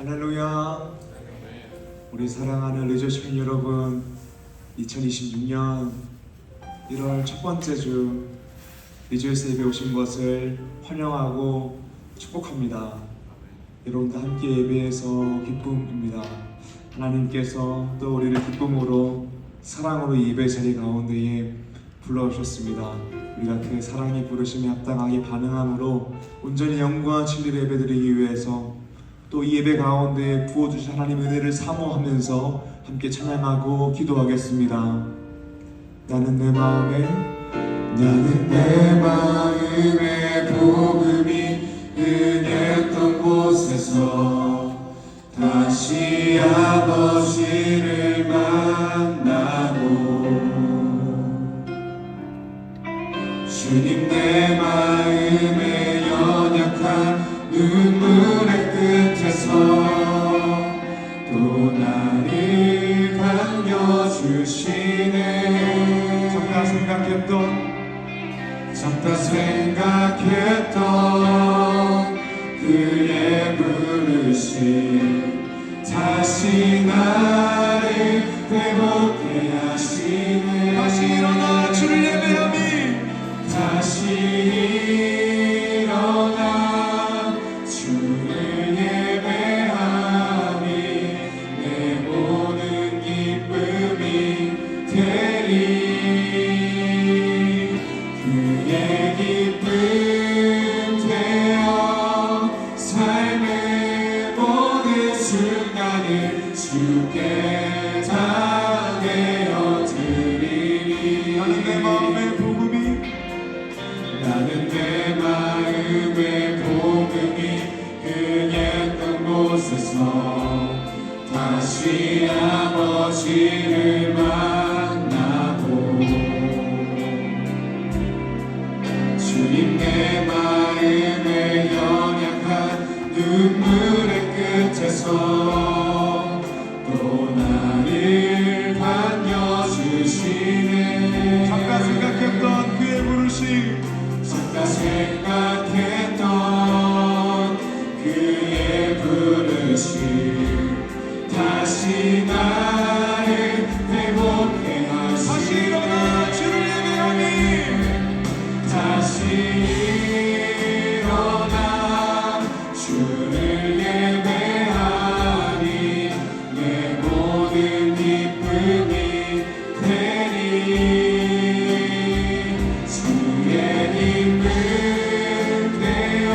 할렐루야. 우리 사랑하는 리조시민 여러분, 2026년 1월 첫 번째 주 리조스 예배 오신 것을 환영하고 축복합니다. 여러분과 함께 예배해서 기쁨입니다. 하나님께서 또 우리를 기쁨으로 사랑으로 예배 자리 가운데에 불러오셨습니다. 우리가 그 사랑이 부르심에 합당하게 반응함으로 온전히 영광과 진리를 예배드리기 위해서 또 이 예배 가운데 부어주신 하나님의 은혜를 사모하면서 함께 찬양하고 기도하겠습니다. 나는 내 마음에 복음이 은했던 곳에서 다시 아버지를 만나고 주님 내 마음에 연약한 눈물의 끝에서 또 나를 반겨주시네. 적다 생각했던 그의 부르심 다시 나를 회복해 하시네. 다시 일어나 주를 예배함이 다시 일어나 주를 예배함이 내 모든 기쁨이 되리. 그의 기쁨 되어 삶의 모든 순간을 주께 다 내어드리리. 나는 내 마음의 복음이 은했던 곳에서 다시 아버지를 만나고 주님 내 마음에 연약한 눈물의 끝에서 또 나를 반겨주시네. 잠깐 생각했던 그의 부르심 다시 나를 회복해 하시네. 다시 일어나 주를 예배하니 다시 일어나 주를 예배하니 내 모든 기쁨이 되리. 주의 기쁨 되어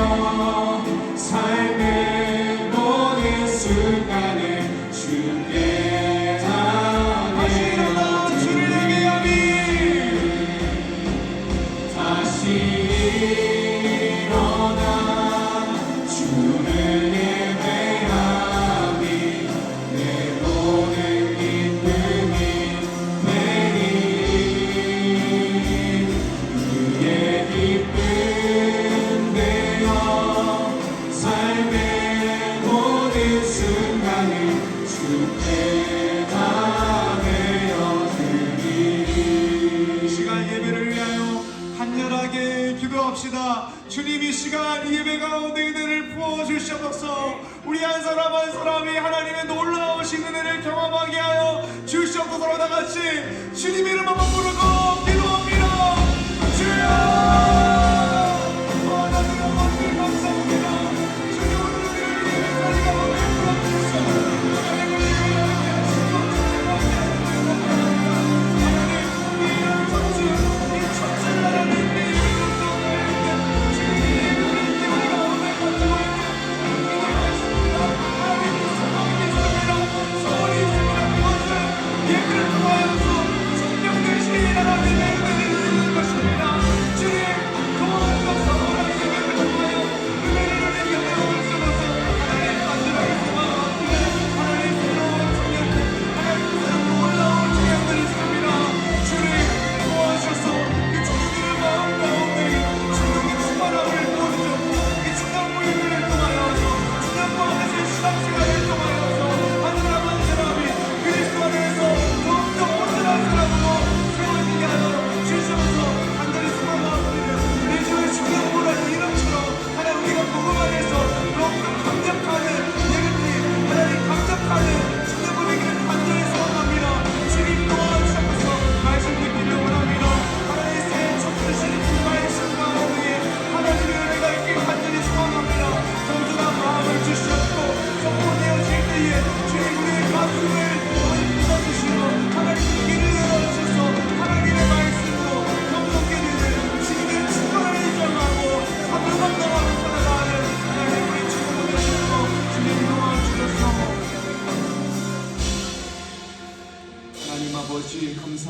삶의 모든 순간을 주께 다 내어드리리. 주를 예배하니 다시 일어나 주를 예배하니 내 모든 기쁨이 되리. 그의 기쁨 되어 삶의 모든 순간을 주께 다 내어드리리. 이 시간 예배를 위하여 간절하게 기도합시다. 주님 이 시간 이 예배 가운데 은혜를 부어주시옵소서. 우리 한 사람 한 사람이 하나님의 놀라우신 은혜를 경험하게 하여 주시옵소서. 다같이 주님 이름 한번 부르고 기도합니다. 주여 예배를 통하여서 성령 되신 하나님의 은혜를 드리는 것입니다. 주님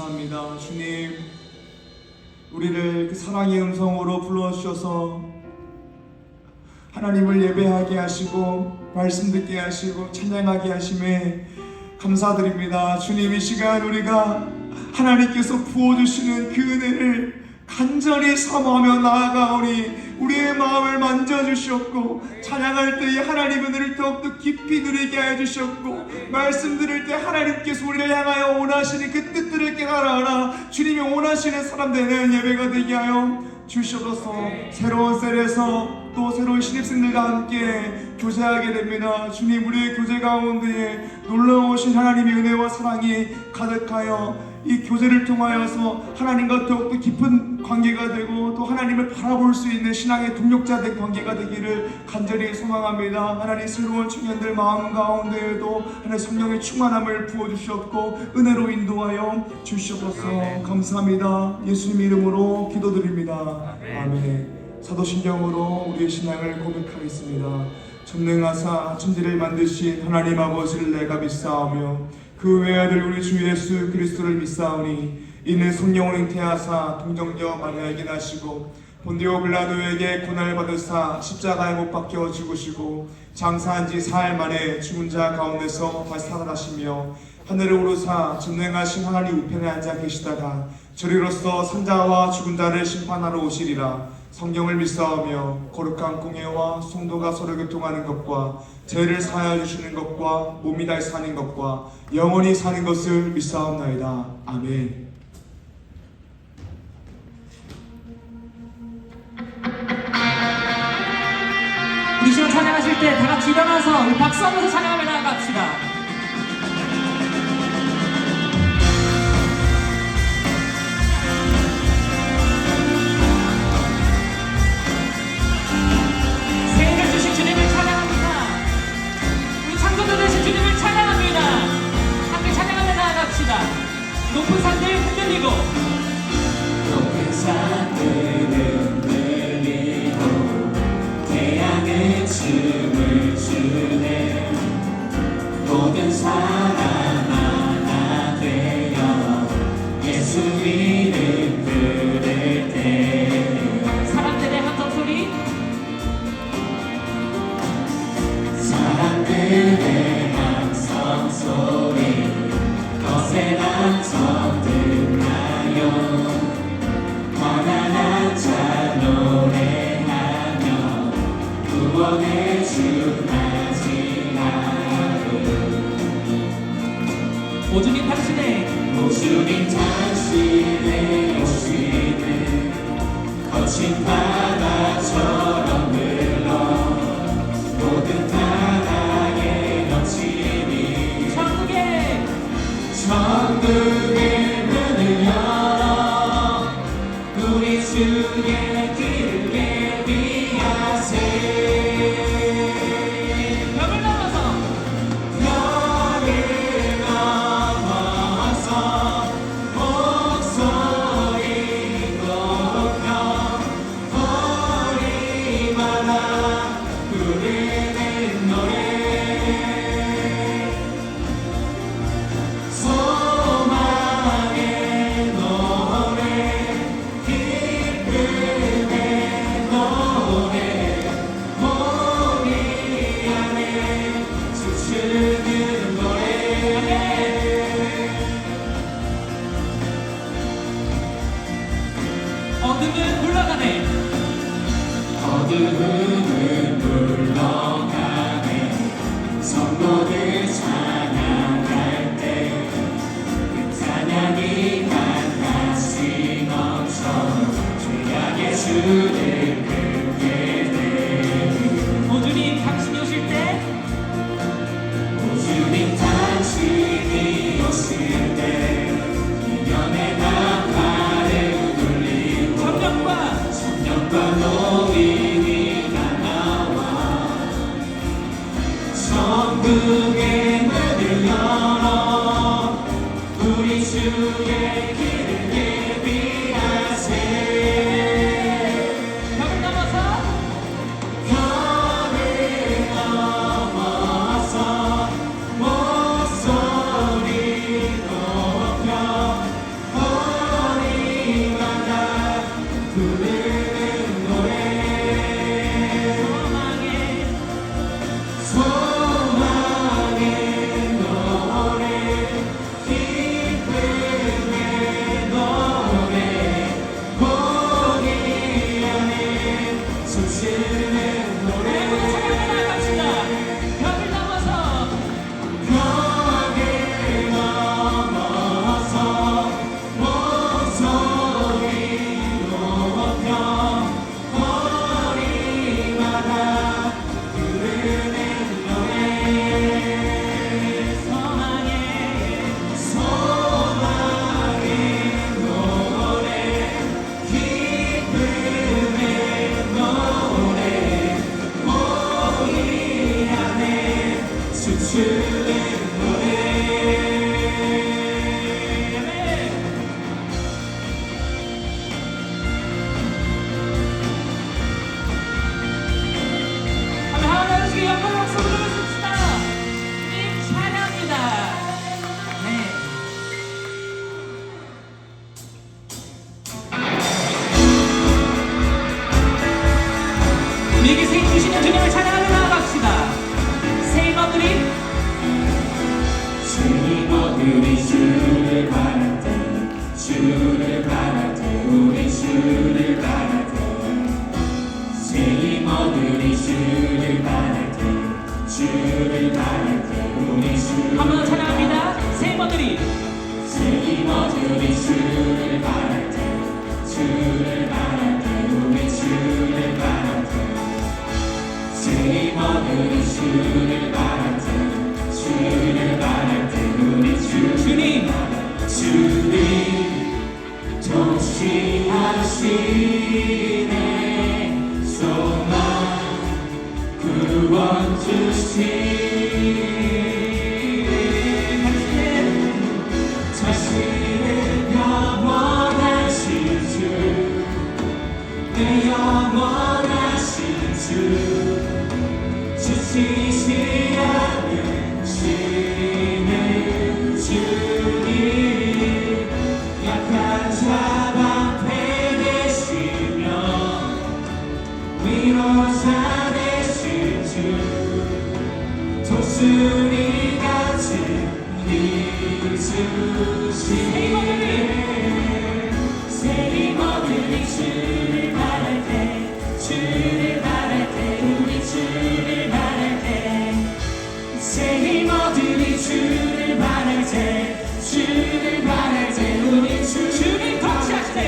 감사합니다. 주님, 우리를 그 사랑의 음성으로 불러주셔서 하나님을 예배하게 하시고 말씀 듣게 하시고 찬양하게 하심에 감사드립니다. 주님, 이 시간 우리가 하나님께서 부어주시는 그 은혜를 간절히 사모하며 나아가오니 우리의 마음을 만져주셨고, 찬양할 때에 하나님 은혜를 더욱더 깊이 누리게 해주셨고, 말씀 들을 때 하나님께서 우리를 향하여 원하시는 그 뜻들을 깨달아라. 주님이 원하시는 사람 되는 예배가 되게 하여 주시옵소서. 새로운 셀에서 또 새로운 신입생들과 함께 교제하게 됩니다. 주님, 우리의 교제 가운데에 놀라우신 하나님의 은혜와 사랑이 가득하여 이 교제를 통하여서 하나님과 더욱더 깊은 관계가 되고 또 하나님을 바라볼 수 있는 신앙의 동력자 된 관계가 되기를 간절히 소망합니다. 하나님, 새로운 청년들 마음 가운데에도 하나님 성령의 충만함을 부어주셨고 은혜로 인도하여 주시옵소서. 감사합니다. 예수님 이름으로 기도드립니다. 아멘. 사도신경으로 우리의 신앙을 고백하겠습니다. 전능하사 천지를 만드신 하나님 아버지를 내가 믿사오며 그 외아들 우리 주 예수 그리스도를 믿사오니 이는 성령을 잉태하사 동정녀 마리아에게 나시고 본디오 빌라도에게 고난을 받으사 십자가에 못 박혀 죽으시고 장사한 지 사흘 만에 죽은 자 가운데서 다시 살아나시며 하늘을 오르사 전능하신 하나님 우편에 앉아 계시다가 저리로서 산자와 죽은 자를 심판하러 오시리라. 성경을 믿사오며 거룩한 공예와 성도가 서로 교통하는 것과 죄를 사하여 주시는 것과 몸이 다시 사는 것과 영원히 사는 것을 믿사옵나이다. 아멘. 우리 시간 찬양하실 때 다 같이 일어나서 우리 박수하면서 찬양하며 나아갑시다. 새해를 주신 주님을 찬양합니다. 우리 창조주 되신 주님을 찬양합니다. 함께 찬양하며 나아갑시다. 높은 산들 흔들리고 높은 산들은 흔들리고 태양은 춤을 추네. 모든 사람 하나 되어 예수 이름 부를 때 사람들의 함성 소리, 사람들의 함성 소리 거센한 성 듣나요. 가난한 자 노래하며 구원의 주 맞이하고 오주님 당신의 오주님 당신의 오시는 거친 바다처럼 흘러 모든 나라에 넘치니 천국의 문을 열어 우리 주의 길을 예비하세. 벽을 넘어서 벽을 넘어서 목소리 높여 우리마다 부르는 노래. 소망의 노래, 기쁨의 노래, 우리 안에 춤추는 노래. 어둠은 물러가네. 어둠은 물러가네. 성도들 찬양할 때 그 찬양이 하나씩 넘쳐 주야의 주를 크게 돼. 오주님 당신이 오실 때 오주님 당신이 오실 때 이연의 나팔을 울리고 천년과 천년과 노인이가 나와 천국의 문을 열어 우리 주의 길을 예비하세. 벽을 넘어서 벽을 넘어서 목소리 높여 주는 노래 하나님께 영광 박수 부르겠습니다. 주님 찬양합니다. 네. 우리에게 생 주시는 주님을 찬양하며 나아갑시다. 새 임원들이 새 임원들이 주를 바랄 때 주를 바랄 때 우리 주를 바랄 때 새 임원들이 주를 바랄 때 주를 바랄 때 우리 주를 한 번 더 찬양합니다. 새 임원들이 새 임원들이 주를 바랄 때 주를 바랄 때 우리 주를 바랄 때새 임원들이 주를 바랄 때 주를 바랄 때 우리 주님 주님 통치하시네 소망 구원 주시네 자신은 영원하신 주 내 영원하신 주 지치지 않으시는 주님 약한 자 방패 되시며 위로자 되신 주 독수리 같은 힘 주시네 새 임원들이 주를 바랄 때 주를 바랄 때 우리 주를 바랄 때새 임원들이 주를 바랄 때 주를 바랄 때 우리 주님 통치하시네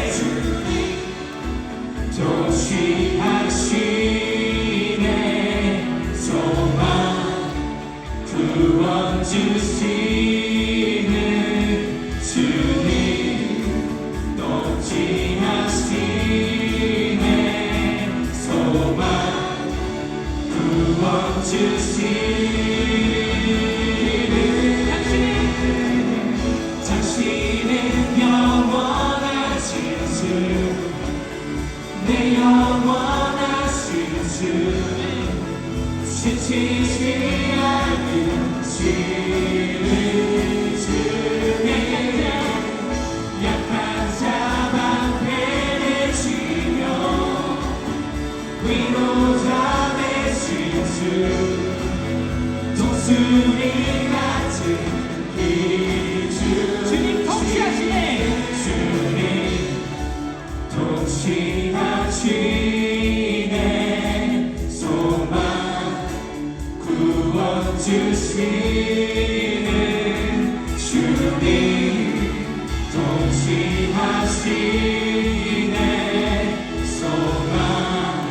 통치하시네 소망 구원 주시는 주님 통치하시네 소망 구원 주시는 당신은 영원하신 주 내 영원하신 주 지치지 않으시는 주님 약한 자 방패 되시며 위로자 되신 주 독수리 같은 힘 주님 통치하시네. 주님 통치하시네 소망 구원 주시는 주님 통치하시네 소망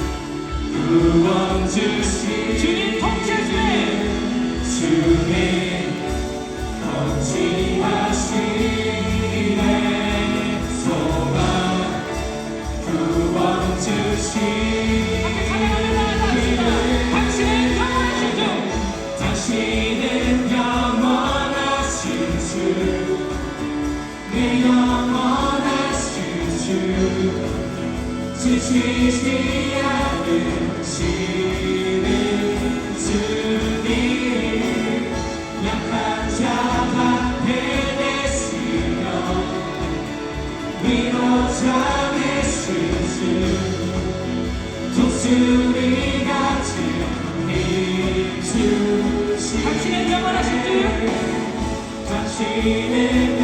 구원 주시는 주님 통치하시네. 주님 통치하시네 소망 구원 주시네 당신은 영원하신 주 당신은 영원하신 주 내 영원하신 주 지치지 않으시는 주님 약한 자 방패 되시며 위로자 되신 주 독수리 같은 힘 주시네 당신은 영원하신 주 당신은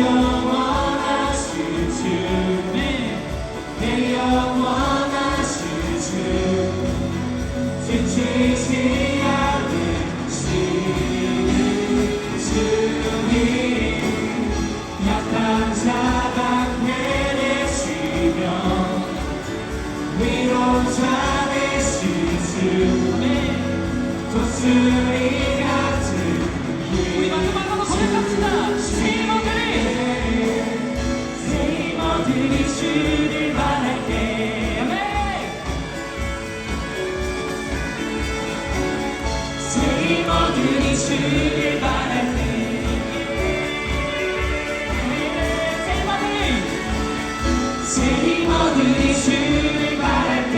영원하신 주 내 영원하신 주 지치지 않으시는 주님 약한 자 방패 되시며 위로자 되신 주 독수리 같은 우리 마지막으로 고백합시다. 새 임원들이 주를 바랄게 아멘. 새 임원들이 주시길 바랄 때 새 힘 얻으리 주를 바랄 때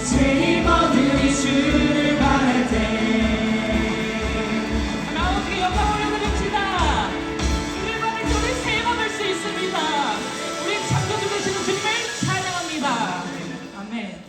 새 힘 얻으리 주를 바랄 때 마음께 영광 올려드립시다. 주를 받을 때 우리 새 힘 얻을 수 있습니다. 우리 창조주 되시는 주님을 찬양합니다. 아멘.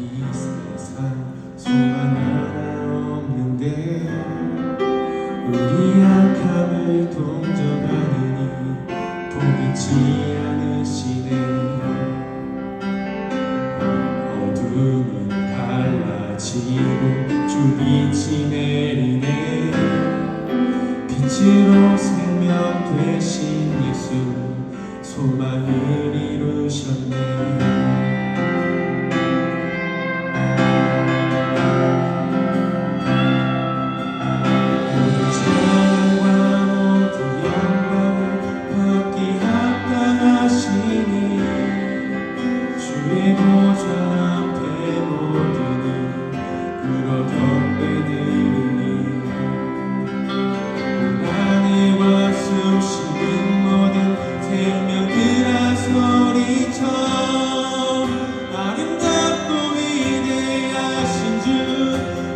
이 세상 소망 하나 없는데 우리 약함을 동정하느니 포기치 않으시네 어둠은 갈라지고 주 빛이 내리네 빛으로 생명 되신 예수 소망을 이루셨네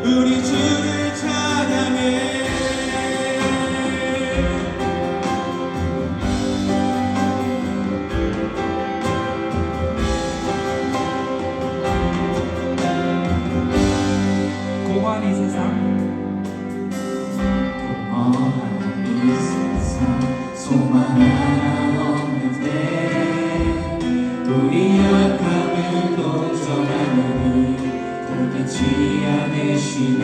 우리 주를 찬양해 공허한 이 세상 공허한 이 세상 소망 하나 없는데 우리 약함을 동정하느니 포기치 않으시네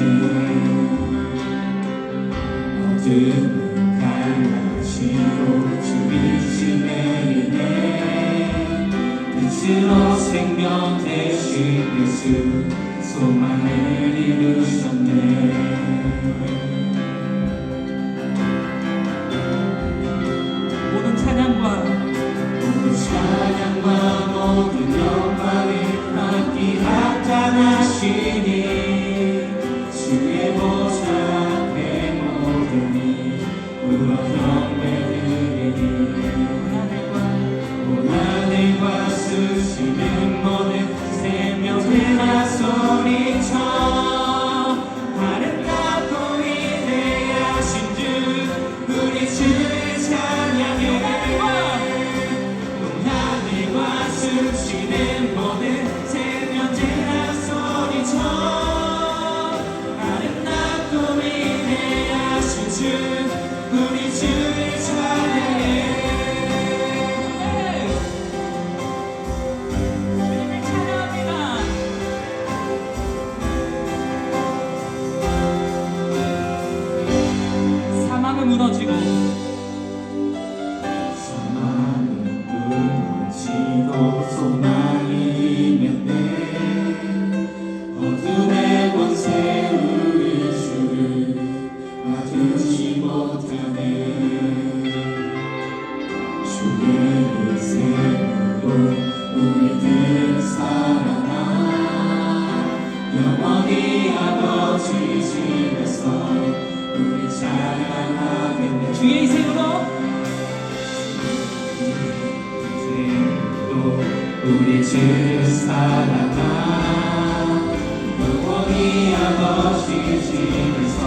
어둠은 갈라지고 주 빛이 내리네 빛으로 생명 되신 예수 소망을 이루셨네 모든 찬양과 모든 찬양과 모든 영광을 받기 합당하시니 주의 보좌 앞에 모든이 울어 경배드리니 고난과 수시는 모든 생명들아 소리쳐 아름답고 위대하신 주 우리 주를 찬양해 하늘과 숨쉬는 모든 생명들아 소리쳐 아름답고 위대하신 주 우리 주를 찬양해 주님을 찬양합니다. 사망은 무너지고 사망은 무너지고 소망이 임했네 어둠의 권세 우리 주를 아두지 못하네 주의 희생으로 우리들 살아나 영원히 아버지 집에서 우리 찬양하겠네 주의 희생으로 우리 주 살아나 영원히 아버지 집에서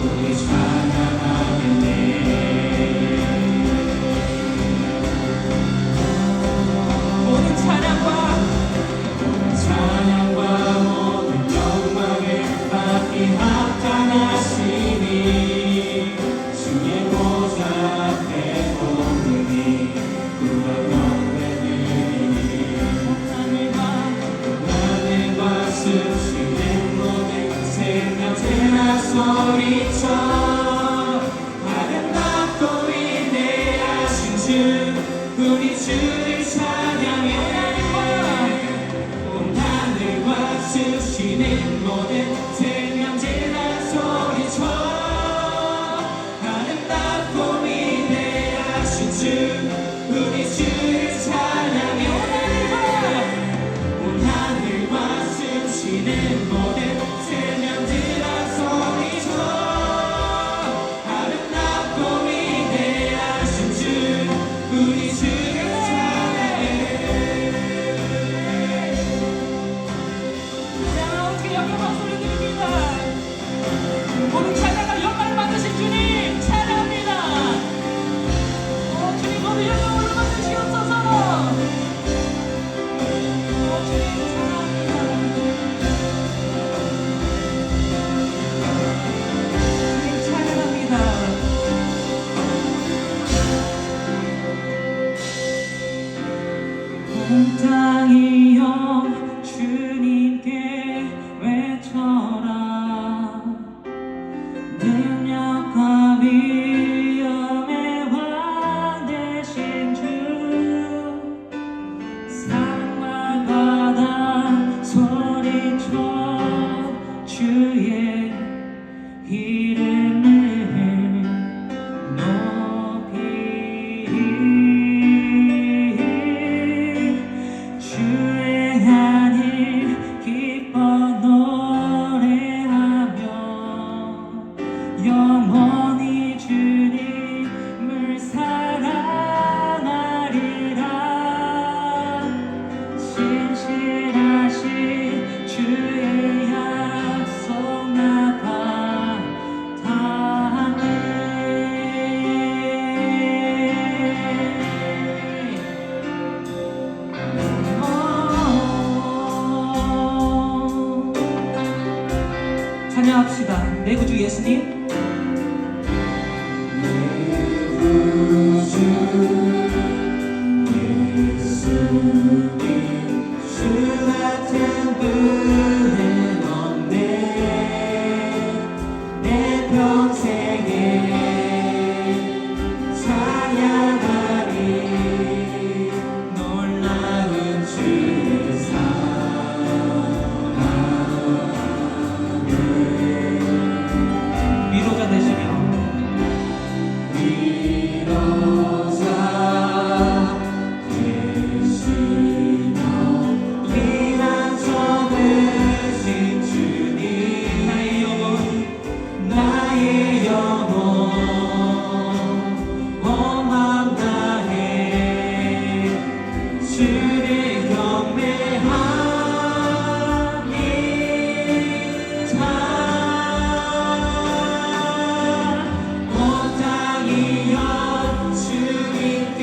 우리 찬양하겠네 모든 찬양과 모든 영광을 받기 합당하시니 소리쳐 아름답고 위대하신 주 우리 주를 찬양해 온 하늘과 수시는 모든 생명지나 소리쳐 아름답고 위대하신 주 우리 주를 찬양해 온 하늘과 수시는 모든 생명지나 소리쳐 아름답고 위대하신 주 우리 주를 찬양해 자, 어떻게 영광 소리 드립니다. 모든 찬양과 영광을 받으신 주님 찬양합니다. 주님 모든 영광을 받으시옵소서. 주님 찬양합니다. 주님 찬양합니다. 온 땅이여 주님께 외쳐라 능력과 위엄의 왕 되신 주 산과 바다 소리쳐 주의 이름을 높이 주의 하늘 기뻐 노래하며 영원히 주님을 사랑하리라 신실하신 주의 약속 나가 닿네 찬양합시다. 내 구주 예수님 주 같은 분은 없네 내 평생에 찬양하리 놀라운 주의 사랑을 위로자 되시며 위로자 되시며 피난처 되신 주님 나의 영혼 온 맘 다해 주를 경배하니 온 땅이여 주님께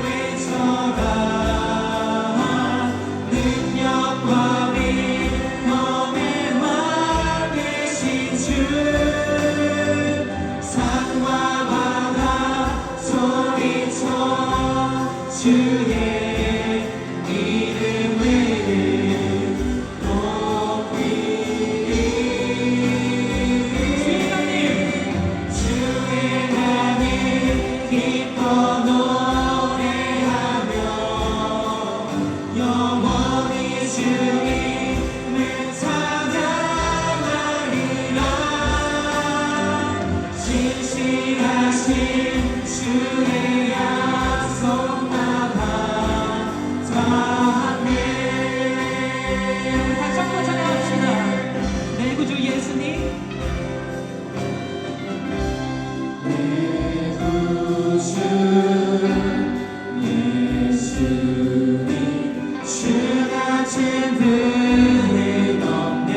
외쳐라 능력과 위엄의 왕 되신 주 산과 바다 소리쳐 주의 이름을 높이 주의 하늘 기뻐 노래하며 영원히 주님을 찬양하리라 신실하신 주의 약속 나가 닿네 다시 한번 찬양합시다. 내 구주 예수님 내 구주 예수님 주 같은 분은 없네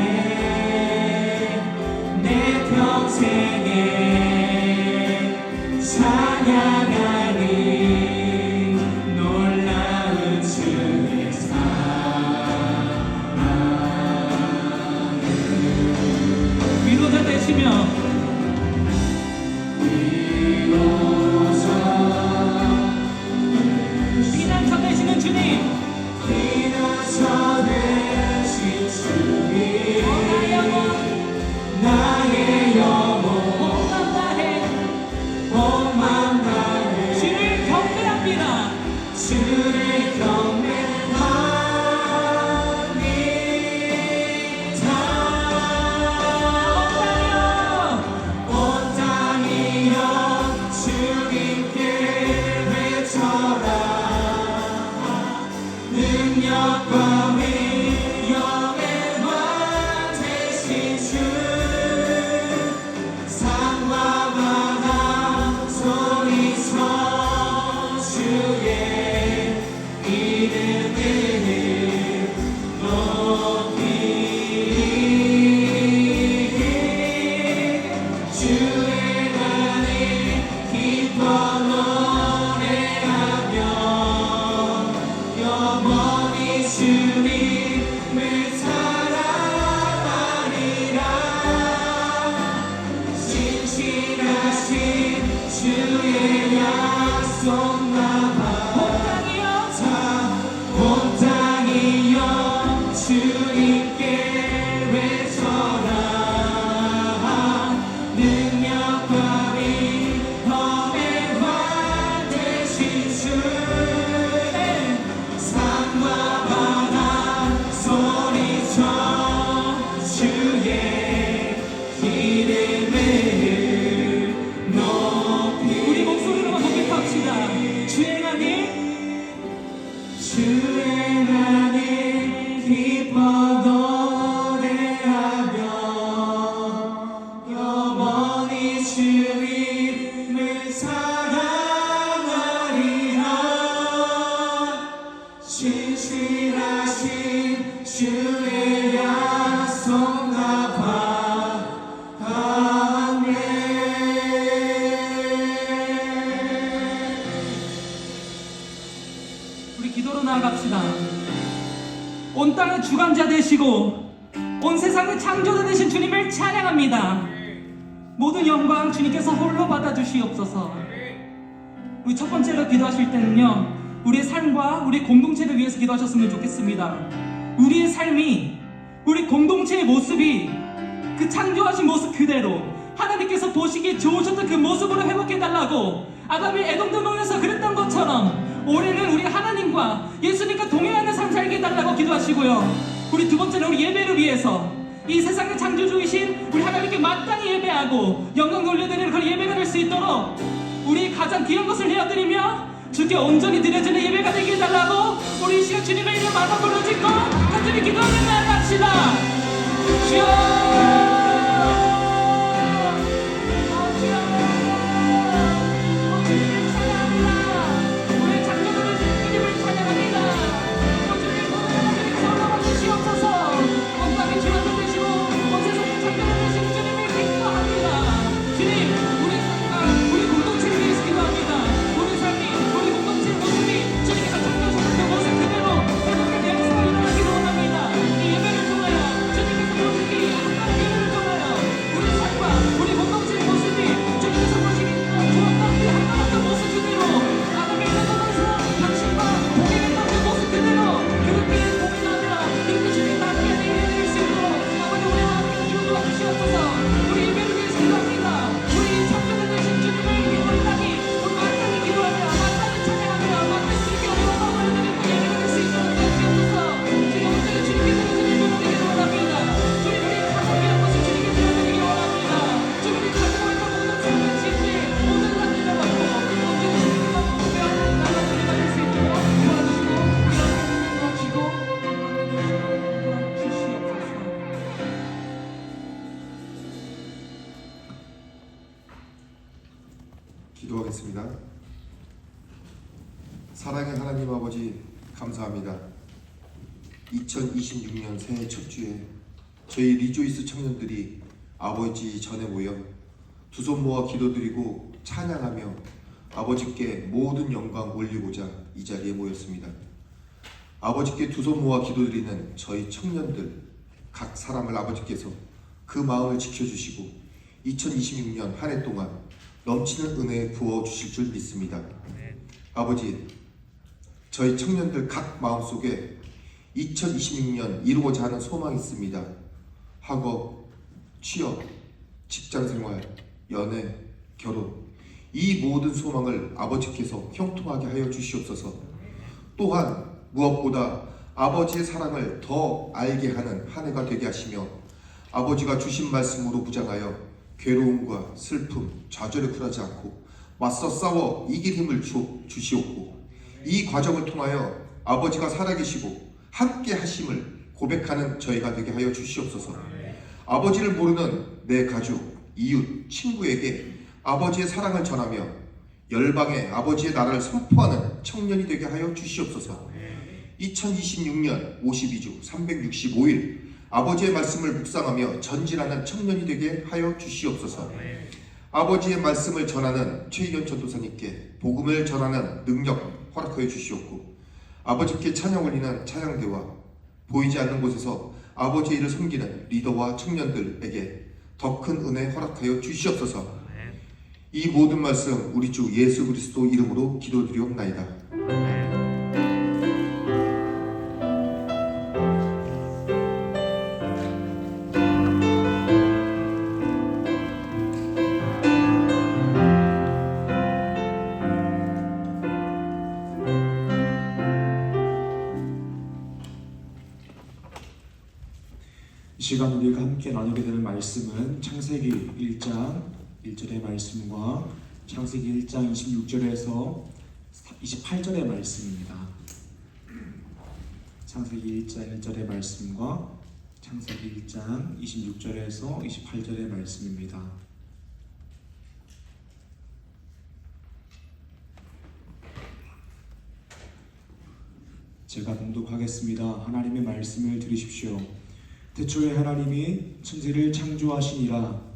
내 평생에 찬양하리 놀라운 주의 사랑을 위로자 되시며 위로자 피난처 되시는 주님 피난처 되신 주님 나의 영혼 나의 주의 나를 기뻐 노래하며 영원히 주님을 사랑하리라. 신실하신 주의 약속 나와 온 땅이여 주님께 외쳐라. 능력과 위엄의 왕 되신 주, 산과 바다 소리쳐 주의 이름을 높이. 우리 목소리로 고백합시다. 주행하니 주행하니 기뻐 노래하며 영원히 주님을 사랑하리라. 신실하신 주의 약속 나와 아멘. 우리 기도로 나아갑시다. 온 땅의 주관자 되시고 온 세상의 창조자 되신 주님을 찬양합니다. 모든 영광 주님께서 홀로 받아주시옵소서. 우리 첫 번째로 기도하실 때는요, 우리의 삶과 우리 공동체를 위해서 기도하셨으면 좋겠습니다. 우리의 삶이, 우리 공동체의 모습이 그 창조하신 모습 그대로 하나님께서 보시기에 좋으셨던 그 모습으로 회복해달라고 아담이 에돔 동산에서 그랬던 것처럼 올해는 우리 하나님과 예수님과 동행하는 삶 살게 해달라고 기도하시고요. 우리 두 번째는 우리 예배를 위해서 이 세상의 창조주이신 우리 하나님께 마땅히 예배하고 영광 돌려드리는 그런 예배가 될 수 있도록 우리 가장 귀한 것을 내어드리며 주께 온전히 드려지는 예배가 되게 해달라고 우리 이 시간 주님의 이름 마다 불러짓고 간절히 기도하며 나아갑시다. 주여 기도하겠습니다. 사랑의 하나님 아버지 감사합니다. 2026년 새해 첫 주에 저희 리조이스 청년들이 아버지 전에 모여 두 손 모아 기도드리고 찬양하며 아버지께 모든 영광 올리고자 이 자리에 모였습니다. 아버지께 두 손 모아 기도드리는 저희 청년들 각 사람을 아버지께서 그 마음을 지켜주시고 2026년 한 해 동안 넘치는 은혜 부어주실 줄 믿습니다. 아버지, 저희 청년들 각 마음속에 2026년 이루고자 하는 소망이 있습니다. 학업, 취업, 직장생활, 연애, 결혼, 이 모든 소망을 아버지께서 형통하게 하여 주시옵소서. 또한 무엇보다 아버지의 사랑을 더 알게 하는 한 해가 되게 하시며 아버지가 주신 말씀으로 무장하여 괴로움과 슬픔, 좌절에 굴하지 않고 맞서 싸워 이길 힘을 주시옵고 이 과정을 통하여 아버지가 살아계시고 함께 하심을 고백하는 저희가 되게 하여 주시옵소서. 아버지를 모르는 내 가족, 이웃, 친구에게 아버지의 사랑을 전하며 열방에 아버지의 나라를 선포하는 청년이 되게 하여 주시옵소서. 2026년 52주 365일 아버지의 말씀을 묵상하며 전진하는 청년이 되게 하여 주시옵소서. 아버지의 말씀을 전하는 최희연 전도사님께 복음을 전하는 능력 허락하여 주시옵고, 아버지께 찬양 올리는 찬양대와 보이지 않는 곳에서 아버지의 일을 섬기는 리더와 청년들에게 더 큰 은혜 허락하여 주시옵소서. 이 모든 말씀 우리 주 예수 그리스도 이름으로 기도드리옵나이다. 이 시간 우리가 함께 나누게 되는 말씀은 창세기 1장 1절의 말씀과 창세기 1장 26절에서 28절의 말씀입니다. 창세기 1장 1절의 말씀과 창세기 1장 26절에서 28절의 말씀입니다. 제가 봉독하겠습니다. 하나님의 말씀을 들으십시오. 태초에 하나님이 천지를 창조하시니라.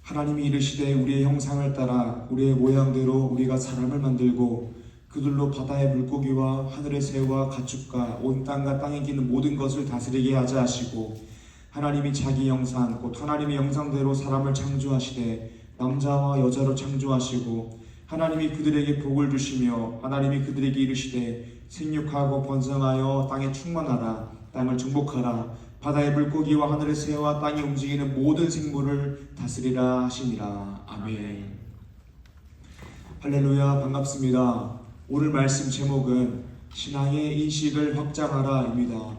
하나님이 이르시되 우리의 형상을 따라 우리의 모양대로 우리가 사람을 만들고 그들로 바다의 물고기와 하늘의 새와 가축과 온 땅과 땅에 기는 모든 것을 다스리게 하자 하시고, 하나님이 자기 형상 곧 하나님의 형상대로 사람을 창조하시되 남자와 여자로 창조하시고, 하나님이 그들에게 복을 주시며 하나님이 그들에게 이르시되 생육하고 번성하여 땅에 충만하라. 땅을 정복하라. 바다의 물고기와 하늘의 새와 땅에 움직이는 모든 생물을 다스리라 하시니라. 아멘. 할렐루야. 반갑습니다. 오늘 말씀 제목은 신앙의 인식을 확장하라입니다.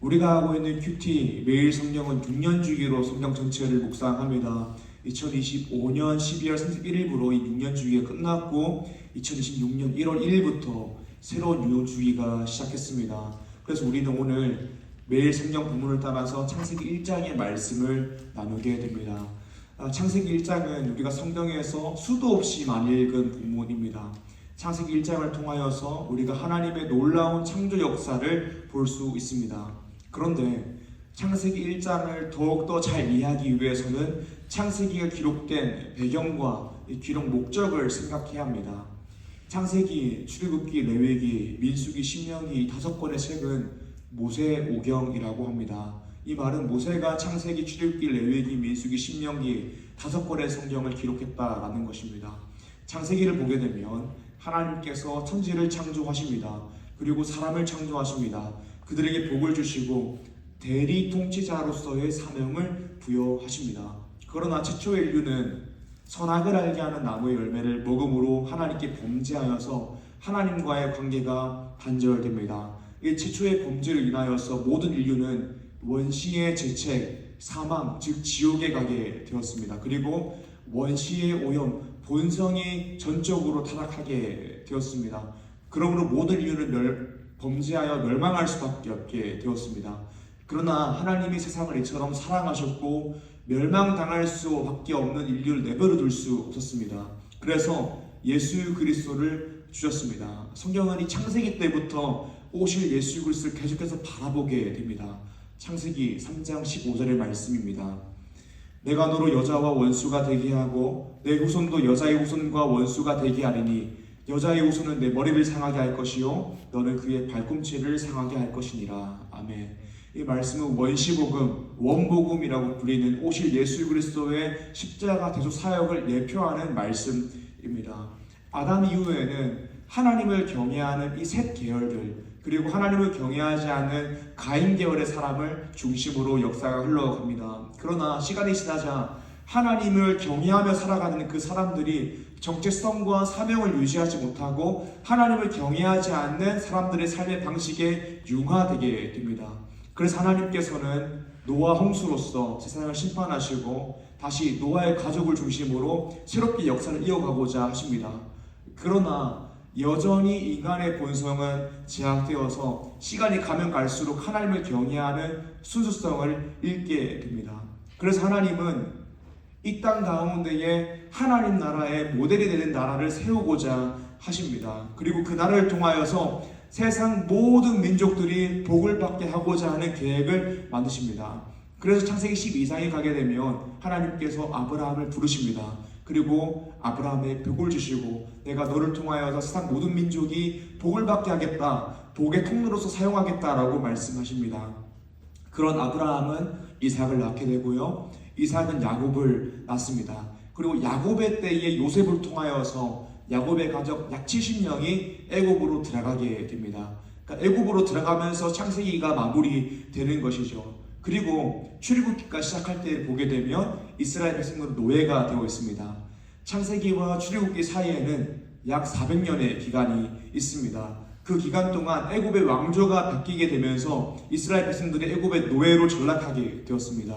우리가 하고 있는 큐티 매일 성경은 6년 주기로 성경 전체를 묵상합니다. 2025년 12월 31일부로 이 6년 주기가 끝났고 2026년 1월 1일부터 새로운 주기가 시작했습니다. 그래서 우리는 오늘 매일 성경 본문을 따라서 창세기 1장의 말씀을 나누게 됩니다. 창세기 1장은 우리가 성경에서 수도 없이 많이 읽은 본문입니다. 창세기 1장을 통하여서 우리가 하나님의 놀라운 창조 역사를 볼 수 있습니다. 그런데 창세기 1장을 더욱더 잘 이해하기 위해서는 창세기가 기록된 배경과 이 기록 목적을 생각해야 합니다. 창세기, 출애굽기, 레위기, 민수기, 신명기 5권의 책은 모세오경이라고 합니다. 이 말은 모세가 창세기, 출애굽기, 레위기, 민수기, 신명기 5권의 성경을 기록했다라는 것입니다. 창세기를 보게 되면 하나님께서 천지를 창조하십니다. 그리고 사람을 창조하십니다. 그들에게 복을 주시고 대리 통치자로서의 사명을 부여하십니다. 그러나 최초의 인류는 선악을 알게 하는 나무의 열매를 먹음으로 하나님께 범죄하여서 하나님과의 관계가 단절됩니다. 이 최초의 범죄로 인하여서 모든 인류는 원시의 죄책, 사망, 즉 지옥에 가게 되었습니다. 그리고 원시의 오염, 본성이 전적으로 타락하게 되었습니다. 그러므로 모든 인류는 범죄하여 멸망할 수밖에 없게 되었습니다. 그러나 하나님이 세상을 이처럼 사랑하셨고 멸망당할 수밖에 없는 인류를 내버려 둘 수 없었습니다. 그래서 예수 그리스도를 주셨습니다. 성경은 이 창세기 때부터 오실 예수 그리스도를 계속해서 바라보게 됩니다. 창세기 3장 15절의 말씀입니다. 내가 너로 여자와 원수가 되게 하고 내 후손도 여자의 후손과 원수가 되게 하리니 여자의 후손은 내 머리를 상하게 할 것이요 너는 그의 발꿈치를 상하게 할 것이니라. 아멘. 이 말씀은 원시복음, 원복음이라고 불리는 오실 예수 그리스도의 십자가 대속 사역을 예표하는 말씀입니다. 아담 이후에는 하나님을 경외하는 이 셋 계열들, 그리고 하나님을 경외하지 않는 가인 계열의 사람을 중심으로 역사가 흘러갑니다. 그러나 시간이 지나자 하나님을 경외하며 살아가는 그 사람들이 정체성과 사명을 유지하지 못하고 하나님을 경외하지 않는 사람들의 삶의 방식에 융화되게 됩니다. 그래서 하나님께서는 노아 홍수로서 세상을 심판하시고 다시 노아의 가족을 중심으로 새롭게 역사를 이어가고자 하십니다. 그러나 여전히 인간의 본성은 제약되어서 시간이 가면 갈수록 하나님을 경외하는 순수성을 잃게 됩니다. 그래서 하나님은 이 땅 가운데에 하나님 나라의 모델이 되는 나라를 세우고자 하십니다. 그리고 그 나라를 통하여서 세상 모든 민족들이 복을 받게 하고자 하는 계획을 만드십니다. 그래서 창세기 12장에 가게 되면 하나님께서 아브라함을 부르십니다. 그리고 아브라함의 복을 주시고 내가 너를 통하여서 세상 모든 민족이 복을 받게 하겠다, 복의 통로로서 사용하겠다라고 말씀하십니다. 그런 아브라함은 이삭을 낳게 되고요, 이삭은 야곱을 낳습니다. 그리고 야곱의 때에 요셉을 통하여서 야곱의 가족 약 70명이 애굽으로 들어가게 됩니다. 그러니까 애굽으로 들어가면서 창세기가 마무리되는 것이죠. 그리고 출애굽기가 시작할 때 보게 되면 이스라엘 백성들은 노예가 되어 있습니다. 창세기와 출애굽기 사이에는 약 400년의 기간이 있습니다. 그 기간 동안 애굽의 왕조가 바뀌게 되면서 이스라엘 백성들이 애굽의 노예로 전락하게 되었습니다.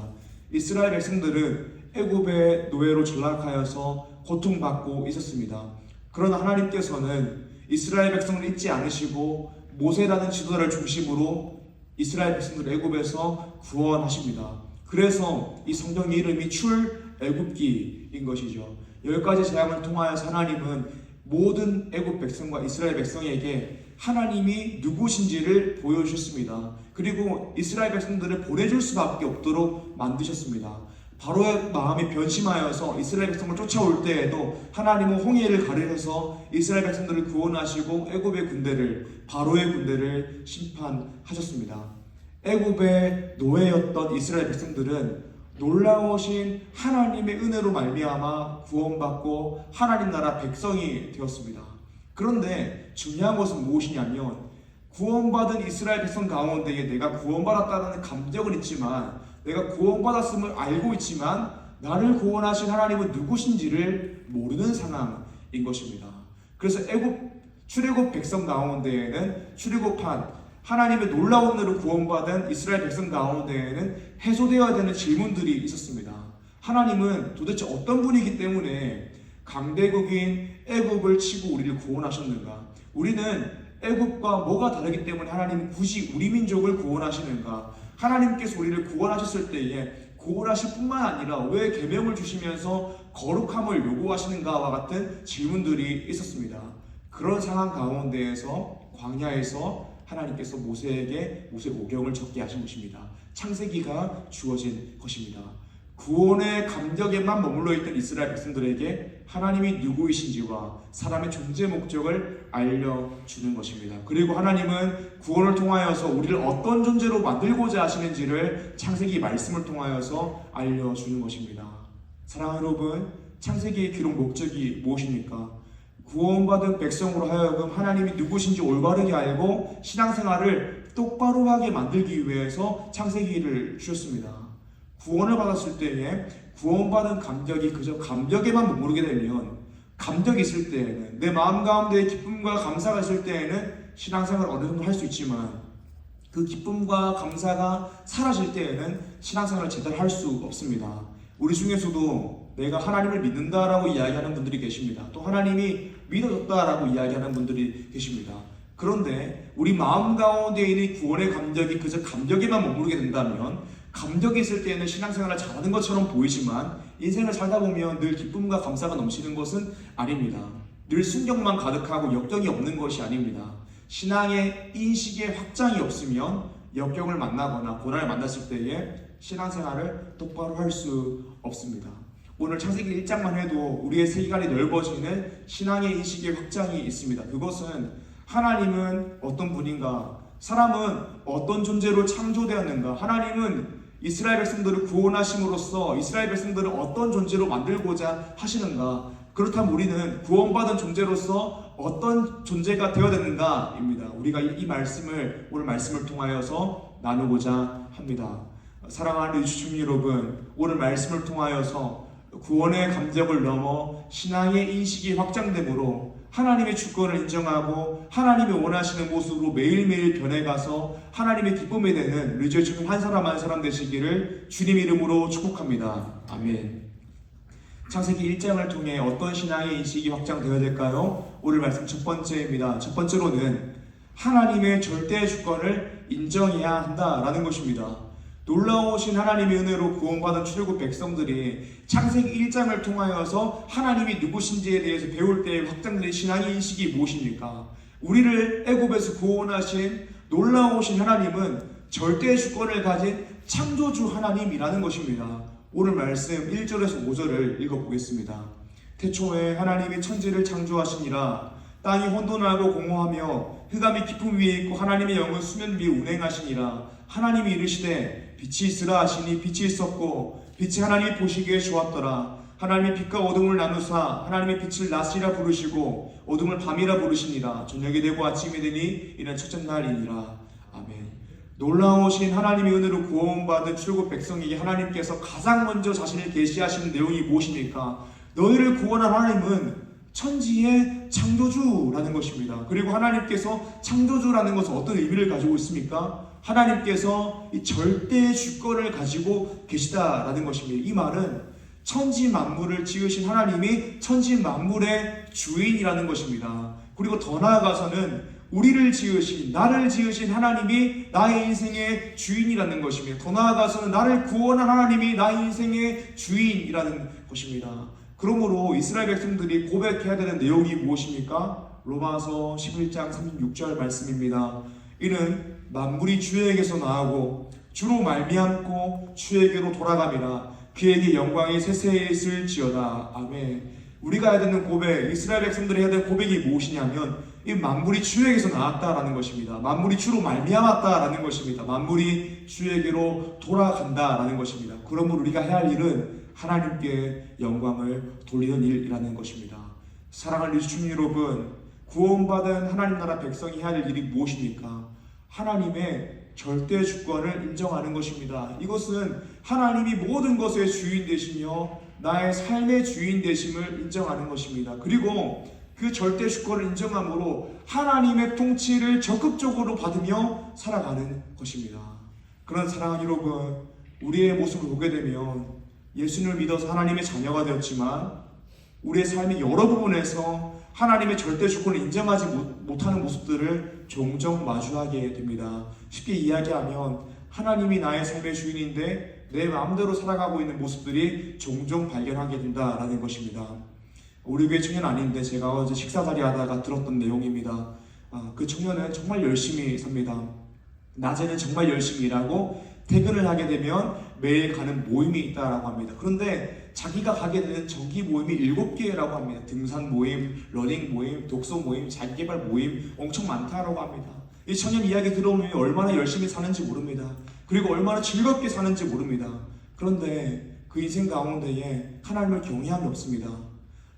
이스라엘 백성들은 애굽의 노예로 전락하여서 고통받고 있었습니다. 그러나 하나님께서는 이스라엘 백성을 잊지 않으시고 모세라는 지도자를 중심으로 이스라엘 백성들을 애굽에서 구원하십니다. 그래서 이 성경의 이름이 출애굽기인 것이죠. 10가지 재앙을 통하여서 하나님은 모든 애굽 백성과 이스라엘 백성에게 하나님이 누구신지를 보여주셨습니다. 그리고 이스라엘 백성들을 보내줄 수밖에 없도록 만드셨습니다. 바로의 마음이 변심하여서 이스라엘 백성을 쫓아올 때에도 하나님은 홍해를 가르셔서 이스라엘 백성들을 구원하시고 애굽의 군대를, 바로의 군대를 심판하셨습니다. 애굽의 노예였던 이스라엘 백성들은 놀라우신 하나님의 은혜로 말미암아 구원받고 하나님 나라 백성이 되었습니다. 그런데 중요한 것은 무엇이냐면 구원받은 이스라엘 백성 가운데에 내가 구원받았다는 감격은 있지만, 내가 구원받았음을 알고 있지만 나를 구원하신 하나님은 누구신지를 모르는 상황인 것입니다. 그래서 출애굽 백성 가운데에는 출애굽한 하나님의 놀라운 은혜로 구원받은 이스라엘 백성 가운데에는 해소되어야 되는 질문들이 있었습니다. 하나님은 도대체 어떤 분이기 때문에 강대국인 애굽을 치고 우리를 구원하셨는가? 우리는 애굽과 뭐가 다르기 때문에 하나님은 굳이 우리 민족을 구원하시는가? 하나님께서 우리를 구원하셨을 때에 구원하실 뿐만 아니라 왜 계명을 주시면서 거룩함을 요구하시는가와 같은 질문들이 있었습니다. 그런 상황 가운데에서 광야에서 하나님께서 모세에게 모세 오경을 적게 하신 것입니다. 창세기가 주어진 것입니다. 구원의 감격에만 머물러 있던 이스라엘 백성들에게 하나님이 누구이신지와 사람의 존재 목적을 알려주는 것입니다. 그리고 하나님은 구원을 통하여서 우리를 어떤 존재로 만들고자 하시는지를 창세기 말씀을 통하여서 알려주는 것입니다. 사랑하는 여러분, 창세기의 기록 목적이 무엇입니까? 구원받은 백성으로 하여금 하나님이 누구신지 올바르게 알고 신앙생활을 똑바로 하게 만들기 위해서 창세기를 주셨습니다. 구원을 받았을 때에 구원받은 감격이 그저 감격에만 머무르게 되면, 감격이 있을 때에는, 내 마음 가운데 기쁨과 감사가 있을 때에는 신앙생활을 어느 정도 할 수 있지만, 그 기쁨과 감사가 사라질 때에는 신앙생활을 제대로 할 수 없습니다. 우리 중에서도 내가 하나님을 믿는다라고 이야기하는 분들이 계십니다. 또 하나님이 믿어졌다라고 이야기하는 분들이 계십니다. 그런데 우리 마음 가운데 있는 구원의 감격이 그저 감격에만 머무르게 된다면, 감격이 있을 때에는 신앙생활을 잘하는 것처럼 보이지만 인생을 살다 보면 늘 기쁨과 감사가 넘치는 것은 아닙니다. 늘 순경만 가득하고 역경이 없는 것이 아닙니다. 신앙의 인식의 확장이 없으면 역경을 만나거나 고난을 만났을 때에 신앙생활을 똑바로 할 수 없습니다. 오늘 창세기 1장만 해도 우리의 세계관이 넓어지는 신앙의 인식의 확장이 있습니다. 그것은 하나님은 어떤 분인가? 사람은 어떤 존재로 창조되었는가? 하나님은 이스라엘 백성들을 구원하심으로써 이스라엘 백성들을 어떤 존재로 만들고자 하시는가? 그렇다면 우리는 구원받은 존재로서 어떤 존재가 되어야 되는가입니다. 우리가 이 말씀을, 오늘 말씀을 통하여서 나누고자 합니다. 사랑하는 주중 여러분, 오늘 말씀을 통하여서 구원의 감격을 넘어 신앙의 인식이 확장되므로 하나님의 주권을 인정하고 하나님이 원하시는 모습으로 매일매일 변해가서 하나님의 기쁨이 되는 리조의 주민 한 사람 한 사람 되시기를 주님 이름으로 축복합니다. 아멘. 창세기 1장을 통해 어떤 신앙의 인식이 확장되어야 될까요? 오늘 말씀 첫 번째입니다. 첫 번째로는 하나님의 절대 주권을 인정해야 한다라는 것입니다. 놀라우신 하나님의 은혜로 구원받은 출애굽 백성들이 창세기 1장을 통하여서 하나님이 누구신지에 대해서 배울 때 확장된 신앙의 인식이 무엇입니까? 우리를 애굽에서 구원하신 놀라우신 하나님은 절대의 주권을 가진 창조주 하나님이라는 것입니다. 오늘 말씀 1절에서 5절을 읽어보겠습니다. 태초에 하나님이 천지를 창조하시니라. 땅이 혼돈하고 공허하며 흑암이 깊음 위에 있고 하나님의 영은 수면 위에 운행하시니라. 하나님이 이르시되 빛이 있으라 하시니 빛이 있었고 빛이 하나님이 보시기에 좋았더라. 하나님이 빛과 어둠을 나누사 하나님의 빛을 낮이라 부르시고 어둠을 밤이라 부르시니라. 저녁이 되고 아침이 되니 이는 첫째 날이니라. 아멘. 놀라우신 하나님의 은혜로 구원받은 출애굽 백성에게 하나님께서 가장 먼저 자신을 계시하시는 내용이 무엇입니까? 너희를 구원한 하나님은 천지의 창조주라는 것입니다. 그리고 하나님께서 창조주라는 것은 어떤 의미를 가지고 있습니까? 하나님께서 이 절대의 주권을 가지고 계시다라는 것입니다. 이 말은 천지 만물을 지으신 하나님이 천지 만물의 주인이라는 것입니다. 그리고 더 나아가서는 우리를 지으신, 나를 지으신 하나님이 나의 인생의 주인이라는 것입니다. 더 나아가서는 나를 구원한 하나님이 나의 인생의 주인이라는 것입니다. 그러므로 이스라엘 백성들이 고백해야 되는 내용이 무엇입니까? 로마서 11장 36절 말씀입니다. 이는 만물이 주에게서 나오고 주로 말미암고 주에게로 돌아감이라. 그에게 영광이 세세에 있을지어다. 아멘. 우리가 해야 되는 고백, 이스라엘 백성들이 해야 되는 고백이 무엇이냐면 이 만물이 주에게서 나왔다라는 것입니다. 만물이 주로 말미암았다라는 것입니다. 만물이 주에게로 돌아간다라는 것입니다. 그러므로 우리가 해야 할 일은 하나님께 영광을 돌리는 일이라는 것입니다. 사랑하는 주민 여러분, 구원받은 하나님 나라 백성이 해야 할 일이 무엇입니까? 하나님의 절대 주권을 인정하는 것입니다. 이것은 하나님이 모든 것의 주인 되시며 나의 삶의 주인 되심을 인정하는 것입니다. 그리고 그 절대 주권을 인정함으로 하나님의 통치를 적극적으로 받으며 살아가는 것입니다. 그런 사랑하는 여러분, 우리의 모습을 보게 되면 예수님을 믿어서 하나님의 자녀가 되었지만 우리의 삶의 여러 부분에서 하나님의 절대 주권을 인정하지 못하는 모습들을 종종 마주하게 됩니다. 쉽게 이야기하면 하나님이 나의 삶의 주인인데 내 마음대로 살아가고 있는 모습들이 종종 발견하게 된다라는 것입니다. 우리 교회 청년 아닌데 제가 어제 식사 자리 하다가 들었던 내용입니다. 그 청년은 정말 열심히 삽니다. 낮에는 정말 열심히 일하고 퇴근을 하게 되면 매일 가는 모임이 있다라고 합니다. 그런데 자기가 가게 되는 정기 모임이 7개라고 합니다. 등산 모임, 러닝 모임, 독서 모임, 자기개발 모임 엄청 많다라고 합니다. 이 청년 이야기 들어보면 얼마나 열심히 사는지 모릅니다. 그리고 얼마나 즐겁게 사는지 모릅니다. 그런데 그 인생 가운데에 하나님을 경외함이 없습니다.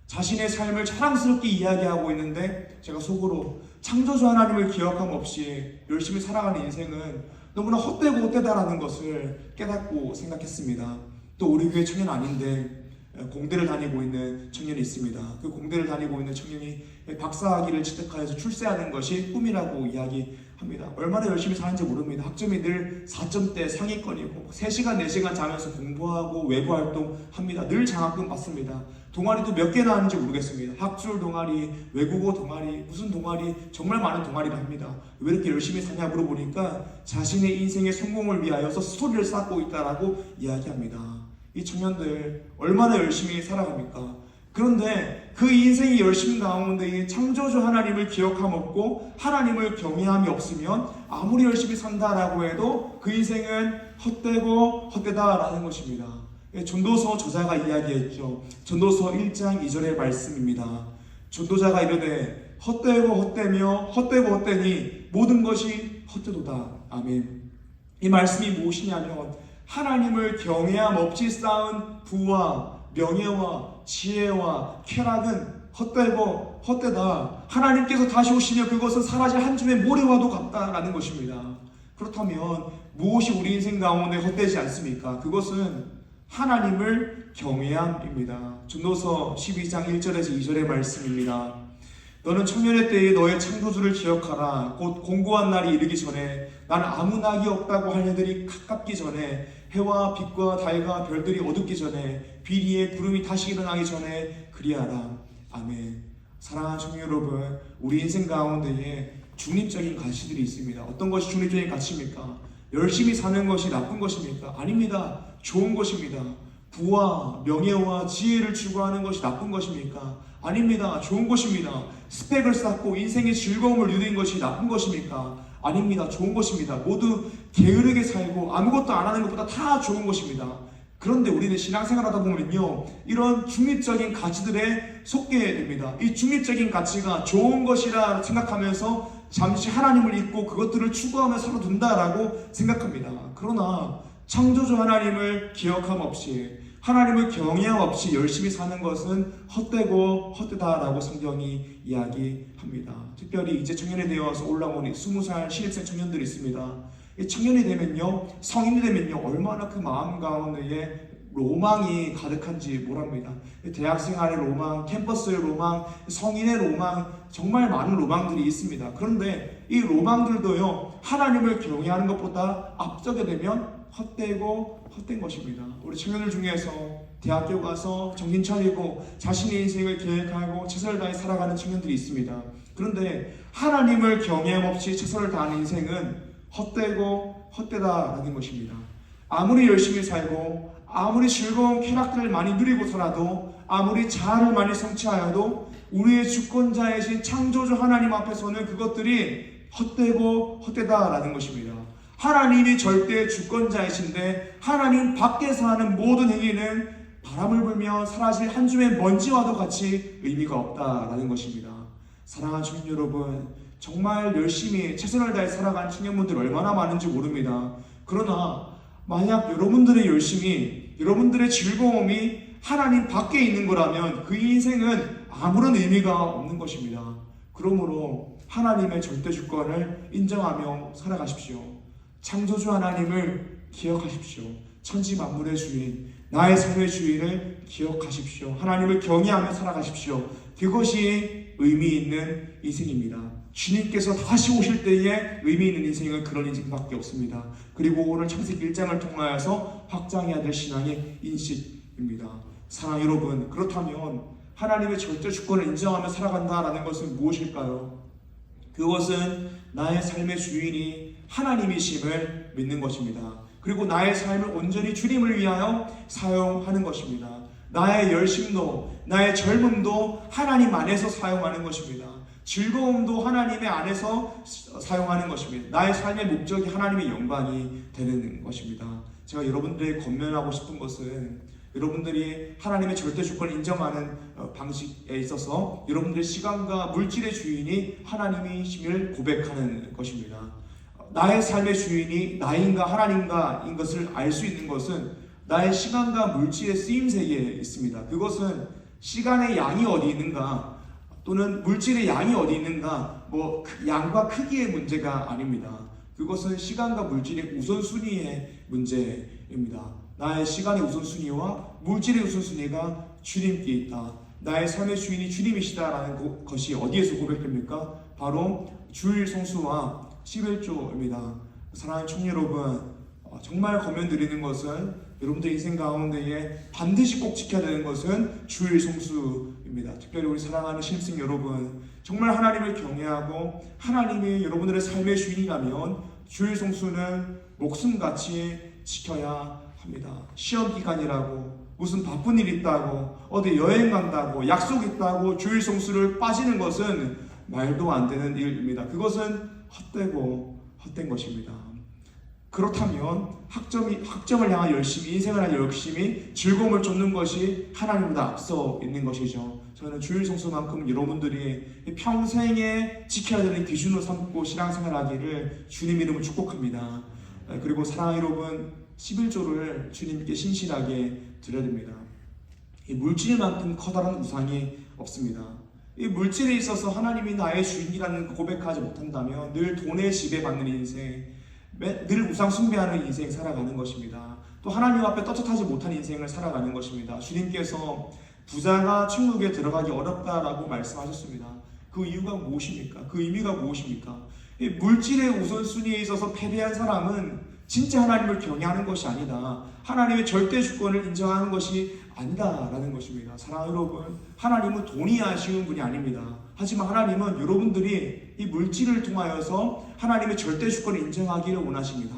자신의 삶을 자랑스럽게 이야기하고 있는데 제가 속으로 창조주 하나님을 기억함 없이 열심히 살아가는 인생은 너무나 헛되고 헛되다라는 것을 깨닫고 생각했습니다. 또 우리 교회 청년 아닌데 공대를 다니고 있는 청년이 있습니다. 그 공대를 다니고 있는 청년이 박사학위를 취득하여서 출세하는 것이 꿈이라고 이야기합니다. 얼마나 열심히 사는지 모릅니다. 학점이 늘 4점대 상위권이고 3시간 4시간 자면서 공부하고 외부 활동합니다. 늘 장학금 받습니다. 동아리도 몇 개나 하는지 모르겠습니다. 학술 동아리, 외국어 동아리, 무슨 동아리, 정말 많은 동아리를 합니다. 왜 이렇게 열심히 사냐 물어보니까 자신의 인생의 성공을 위하여서 스토리를 쌓고 있다라고 이야기합니다. 이 청년들 얼마나 열심히 살아갑니까? 그런데 그 인생이 열심 가운데 이 창조주 하나님을 기억함 없고 하나님을 경외함이 없으면 아무리 열심히 산다라고 해도 그 인생은 헛되고 헛되다라는 것입니다. 전도서 저자가 이야기했죠. 전도서 1장 2절의 말씀입니다. 전도자가 이르되 헛되고 헛되며 헛되고 헛되니 모든 것이 헛되도다. 아멘. 이 말씀이 무엇이냐면 하나님을 경외함 없이 쌓은 부와 명예와 지혜와 쾌락은 헛되고 헛되다. 하나님께서 다시 오시며 그것은 사라질 한 줌의 모래와도 같다라는 것입니다. 그렇다면 무엇이 우리 인생 가운데 헛되지 않습니까? 그것은 하나님을 경외함입니다. 전도서 12장 1절에서 2절의 말씀입니다. 너는 청년의 때에 너의 창조주를 기억하라. 곧 공고한 날이 이르기 전에 나는 아무 낙이 없다고 할 해들이 가깝기 전에 해와 빛과 달과 별들이 어둡기 전에 비 위에 구름이 다시 일어나기 전에 그리하라. 아멘. 사랑하는 청년 여러분, 우리 인생 가운데에 중립적인 가치들이 있습니다. 어떤 것이 중립적인 가치입니까? 열심히 사는 것이 나쁜 것입니까? 아닙니다. 좋은 것입니다. 부와 명예와 지혜를 추구하는 것이 나쁜 것입니까? 아닙니다. 좋은 것입니다. 스펙을 쌓고 인생의 즐거움을 누리는 것이 나쁜 것입니까? 아닙니다. 좋은 것입니다. 모두 게으르게 살고 아무것도 안 하는 것보다 다 좋은 것입니다. 그런데 우리는 신앙생활 하다 보면요, 이런 중립적인 가치들에 속게 됩니다. 이 중립적인 가치가 좋은 것이라 생각하면서 잠시 하나님을 잊고 그것들을 추구하며 살아둔다라고 생각합니다. 그러나 창조주 하나님을 기억함 없이, 하나님을 경외함 없이 열심히 사는 것은 헛되고 헛되다라고 성경이 이야기합니다. 특별히 이제 청년이 되어서 올라오는 20살 신입생 청년들이 있습니다. 이 청년이 되면요, 성인이 되면요, 얼마나 그 마음 가운데에 로망이 가득한지 모릅니다. 대학생활의 로망, 캠퍼스의 로망, 성인의 로망, 정말 많은 로망들이 있습니다. 그런데 이 로망들도요, 하나님을 경외하는 것보다 앞서게 되면 헛되고 헛된 것입니다. 우리 청년들 중에서 대학교 가서 정신 차리고 자신의 인생을 계획하고 최선을 다해 살아가는 청년들이 있습니다. 그런데 하나님을 경외함 없이 최선을 다하는 인생은 헛되고 헛되다라는 것입니다. 아무리 열심히 살고 아무리 즐거운 쾌락들을 많이 누리고 살아도 아무리 자아를 많이 성취하여도 우리의 주권자이신 창조주 하나님 앞에서는 그것들이 헛되고 헛되다라는 것입니다. 하나님이 절대 주권자이신데 하나님 밖에서 하는 모든 행위는 바람을 불며 사라질 한 줌의 먼지와도 같이 의미가 없다라는 것입니다. 사랑하는 청년 여러분, 정말 열심히 최선을 다해 살아가는 청년분들 얼마나 많은지 모릅니다. 그러나 만약 여러분들의 열심이, 여러분들의 즐거움이 하나님 밖에 있는 거라면 그 인생은 아무런 의미가 없는 것입니다. 그러므로 하나님의 절대 주권을 인정하며 살아가십시오. 창조주 하나님을 기억하십시오. 천지 만물의 주인, 나의 삶의 주인을 기억하십시오. 하나님을 경외하며 살아가십시오. 그것이 의미 있는 인생입니다. 주님께서 다시 오실 때에 의미 있는 인생은 그런 인생밖에 없습니다. 그리고 오늘 창세기 1장을 통하여서 확장해야 될 신앙의 인식입니다. 사랑 여러분, 그렇다면 하나님의 절대 주권을 인정하며 살아간다라는 것은 무엇일까요? 그것은 나의 삶의 주인이 하나님이심을 믿는 것입니다. 그리고 나의 삶을 온전히 주님을 위하여 사용하는 것입니다. 나의 열심도, 나의 젊음도 하나님 안에서 사용하는 것입니다. 즐거움도 하나님의 안에서 사용하는 것입니다. 나의 삶의 목적이 하나님의 영광이 되는 것입니다. 제가 여러분들에게 권면하고 싶은 것은 여러분들이 하나님의 절대 주권을 인정하는 방식에 있어서 여러분들의 시간과 물질의 주인이 하나님이심을 고백하는 것입니다. 나의 삶의 주인이 나인가 하나님가인 것을 알 수 있는 것은 나의 시간과 물질의 쓰임새에 있습니다. 그것은 시간의 양이 어디 있는가 또는 물질의 양이 어디 있는가, 양과 크기의 문제가 아닙니다. 그것은 시간과 물질의 우선순위의 문제입니다. 나의 시간의 우선순위와 물질의 우선순위가 주님께 있다. 나의 삶의 주인이 주님이시다라는 것이 어디에서 고백됩니까? 바로 주일 성수와 11조입니다. 사랑하는 청년 여러분, 정말 권면드리는 것은 여러분들 인생 가운데에 반드시 꼭 지켜야 되는 것은 주일 성수입니다. 특별히 우리 사랑하는 신입생 여러분, 정말 하나님을 경외하고 하나님이 여러분들의 삶의 주인이라면 주일 성수는 목숨같이 지켜야 합니다. 시험 기간이라고, 무슨 바쁜 일 있다고, 어디 여행 간다고, 약속 있다고 주일 성수를 빠지는 것은 말도 안 되는 일입니다. 그것은 헛되고 헛된 것입니다. 그렇다면 학점을 향한 열심히, 인생을 향한 열심히 즐거움을 쫓는 것이 하나님보다 앞서 있는 것이죠. 저는 주일 성수만큼 여러분들이 평생에 지켜야 되는 기준으로 삼고 신앙생활하기를 주님 이름으로 축복합니다. 그리고 사랑하는 여러분, 11조를 주님께 신실하게 드려야 됩니다. 이 물질만큼 커다란 우상이 없습니다. 이 물질에 있어서 하나님이 나의 주인이라는 고백하지 못한다면 늘 돈에 지배받는 인생, 늘 우상 숭배하는 인생 살아가는 것입니다. 또 하나님 앞에 떳떳하지 못한 인생을 살아가는 것입니다. 주님께서 부자가 천국에 들어가기 어렵다라고 말씀하셨습니다. 그 이유가 무엇입니까? 그 의미가 무엇입니까? 이 물질의 우선순위에 있어서 패배한 사람은 진짜 하나님을 경외하는 것이 아니다. 하나님의 절대 주권을 인정하는 것이 아니다라는 것입니다. 사랑하는 여러분, 하나님은 돈이 아쉬운 분이 아닙니다. 하지만 하나님은 여러분들이 이 물질을 통하여서 하나님의 절대 주권을 인정하기를 원하십니다.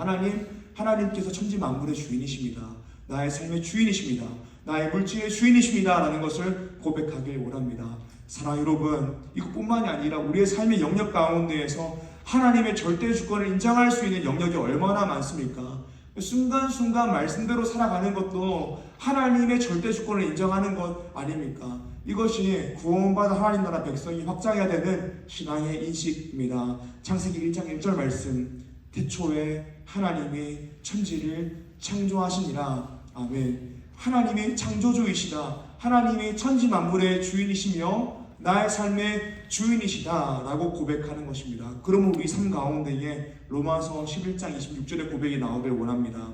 하나님께서 천지 만물의 주인이십니다. 나의 삶의 주인이십니다. 나의 물질의 주인이십니다 라는 것을 고백하길 원합니다. 사랑 여러분, 이것뿐만이 아니라 우리의 삶의 영역 가운데에서 하나님의 절대 주권을 인정할 수 있는 영역이 얼마나 많습니까? 순간순간 말씀대로 살아가는 것도 하나님의 절대 주권을 인정하는 것 아닙니까? 이것이 구원받은 하나님 나라 백성이 확장해야 되는 신앙의 인식입니다. 창세기 1장 1절 말씀, 태초에 하나님이 천지를 창조하시니라. 아멘. 하나님이 창조주이시다. 하나님이 천지 만물의 주인이시며 나의 삶의 주인이시다 라고 고백하는 것입니다. 그러면 우리 삶 가운데에 로마서 11장 26절의 고백이 나오길 원합니다.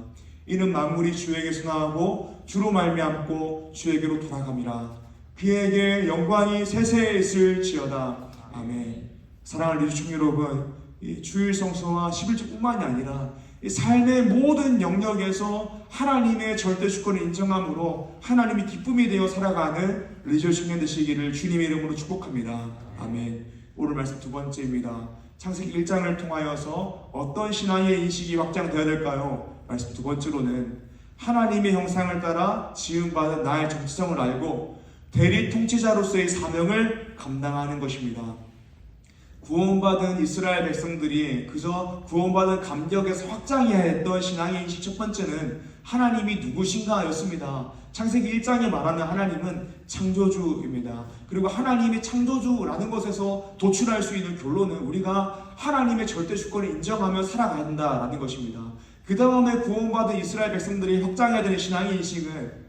이는 만물이 주에게서 나오고 주로 말미암고 주에게로 돌아감이라. 그에게 영광이 세세에 있을지어다. 아멘. 사랑하는 리주충 여러분, 이 주일 성서와 11절뿐만이 아니라 이 삶의 모든 영역에서 하나님의 절대 주권을 인정함으로 하나님이 기쁨이 되어 살아가는 리조 청년 되시기를 주님의 이름으로 축복합니다. 아멘. 오늘 말씀 두 번째입니다. 창세기 1장을 통하여서 어떤 신앙의 인식이 확장되어야 될까요? 말씀 두 번째로는 하나님의 형상을 따라 지음받은 나의 정체성을 알고 대리 통치자로서의 사명을 감당하는 것입니다. 구원받은 이스라엘 백성들이 그저 구원받은 감격에서 확장해야 했던 신앙의 인식 첫 번째는 하나님이 누구신가 였습니다. 창세기 1장에 말하는 하나님은 창조주입니다. 그리고 하나님이 창조주라는 것에서 도출할 수 있는 결론은 우리가 하나님의 절대 주권을 인정하며 살아간다라는 것입니다. 그 다음에 구원받은 이스라엘 백성들이 확장해야 되는 신앙의 인식은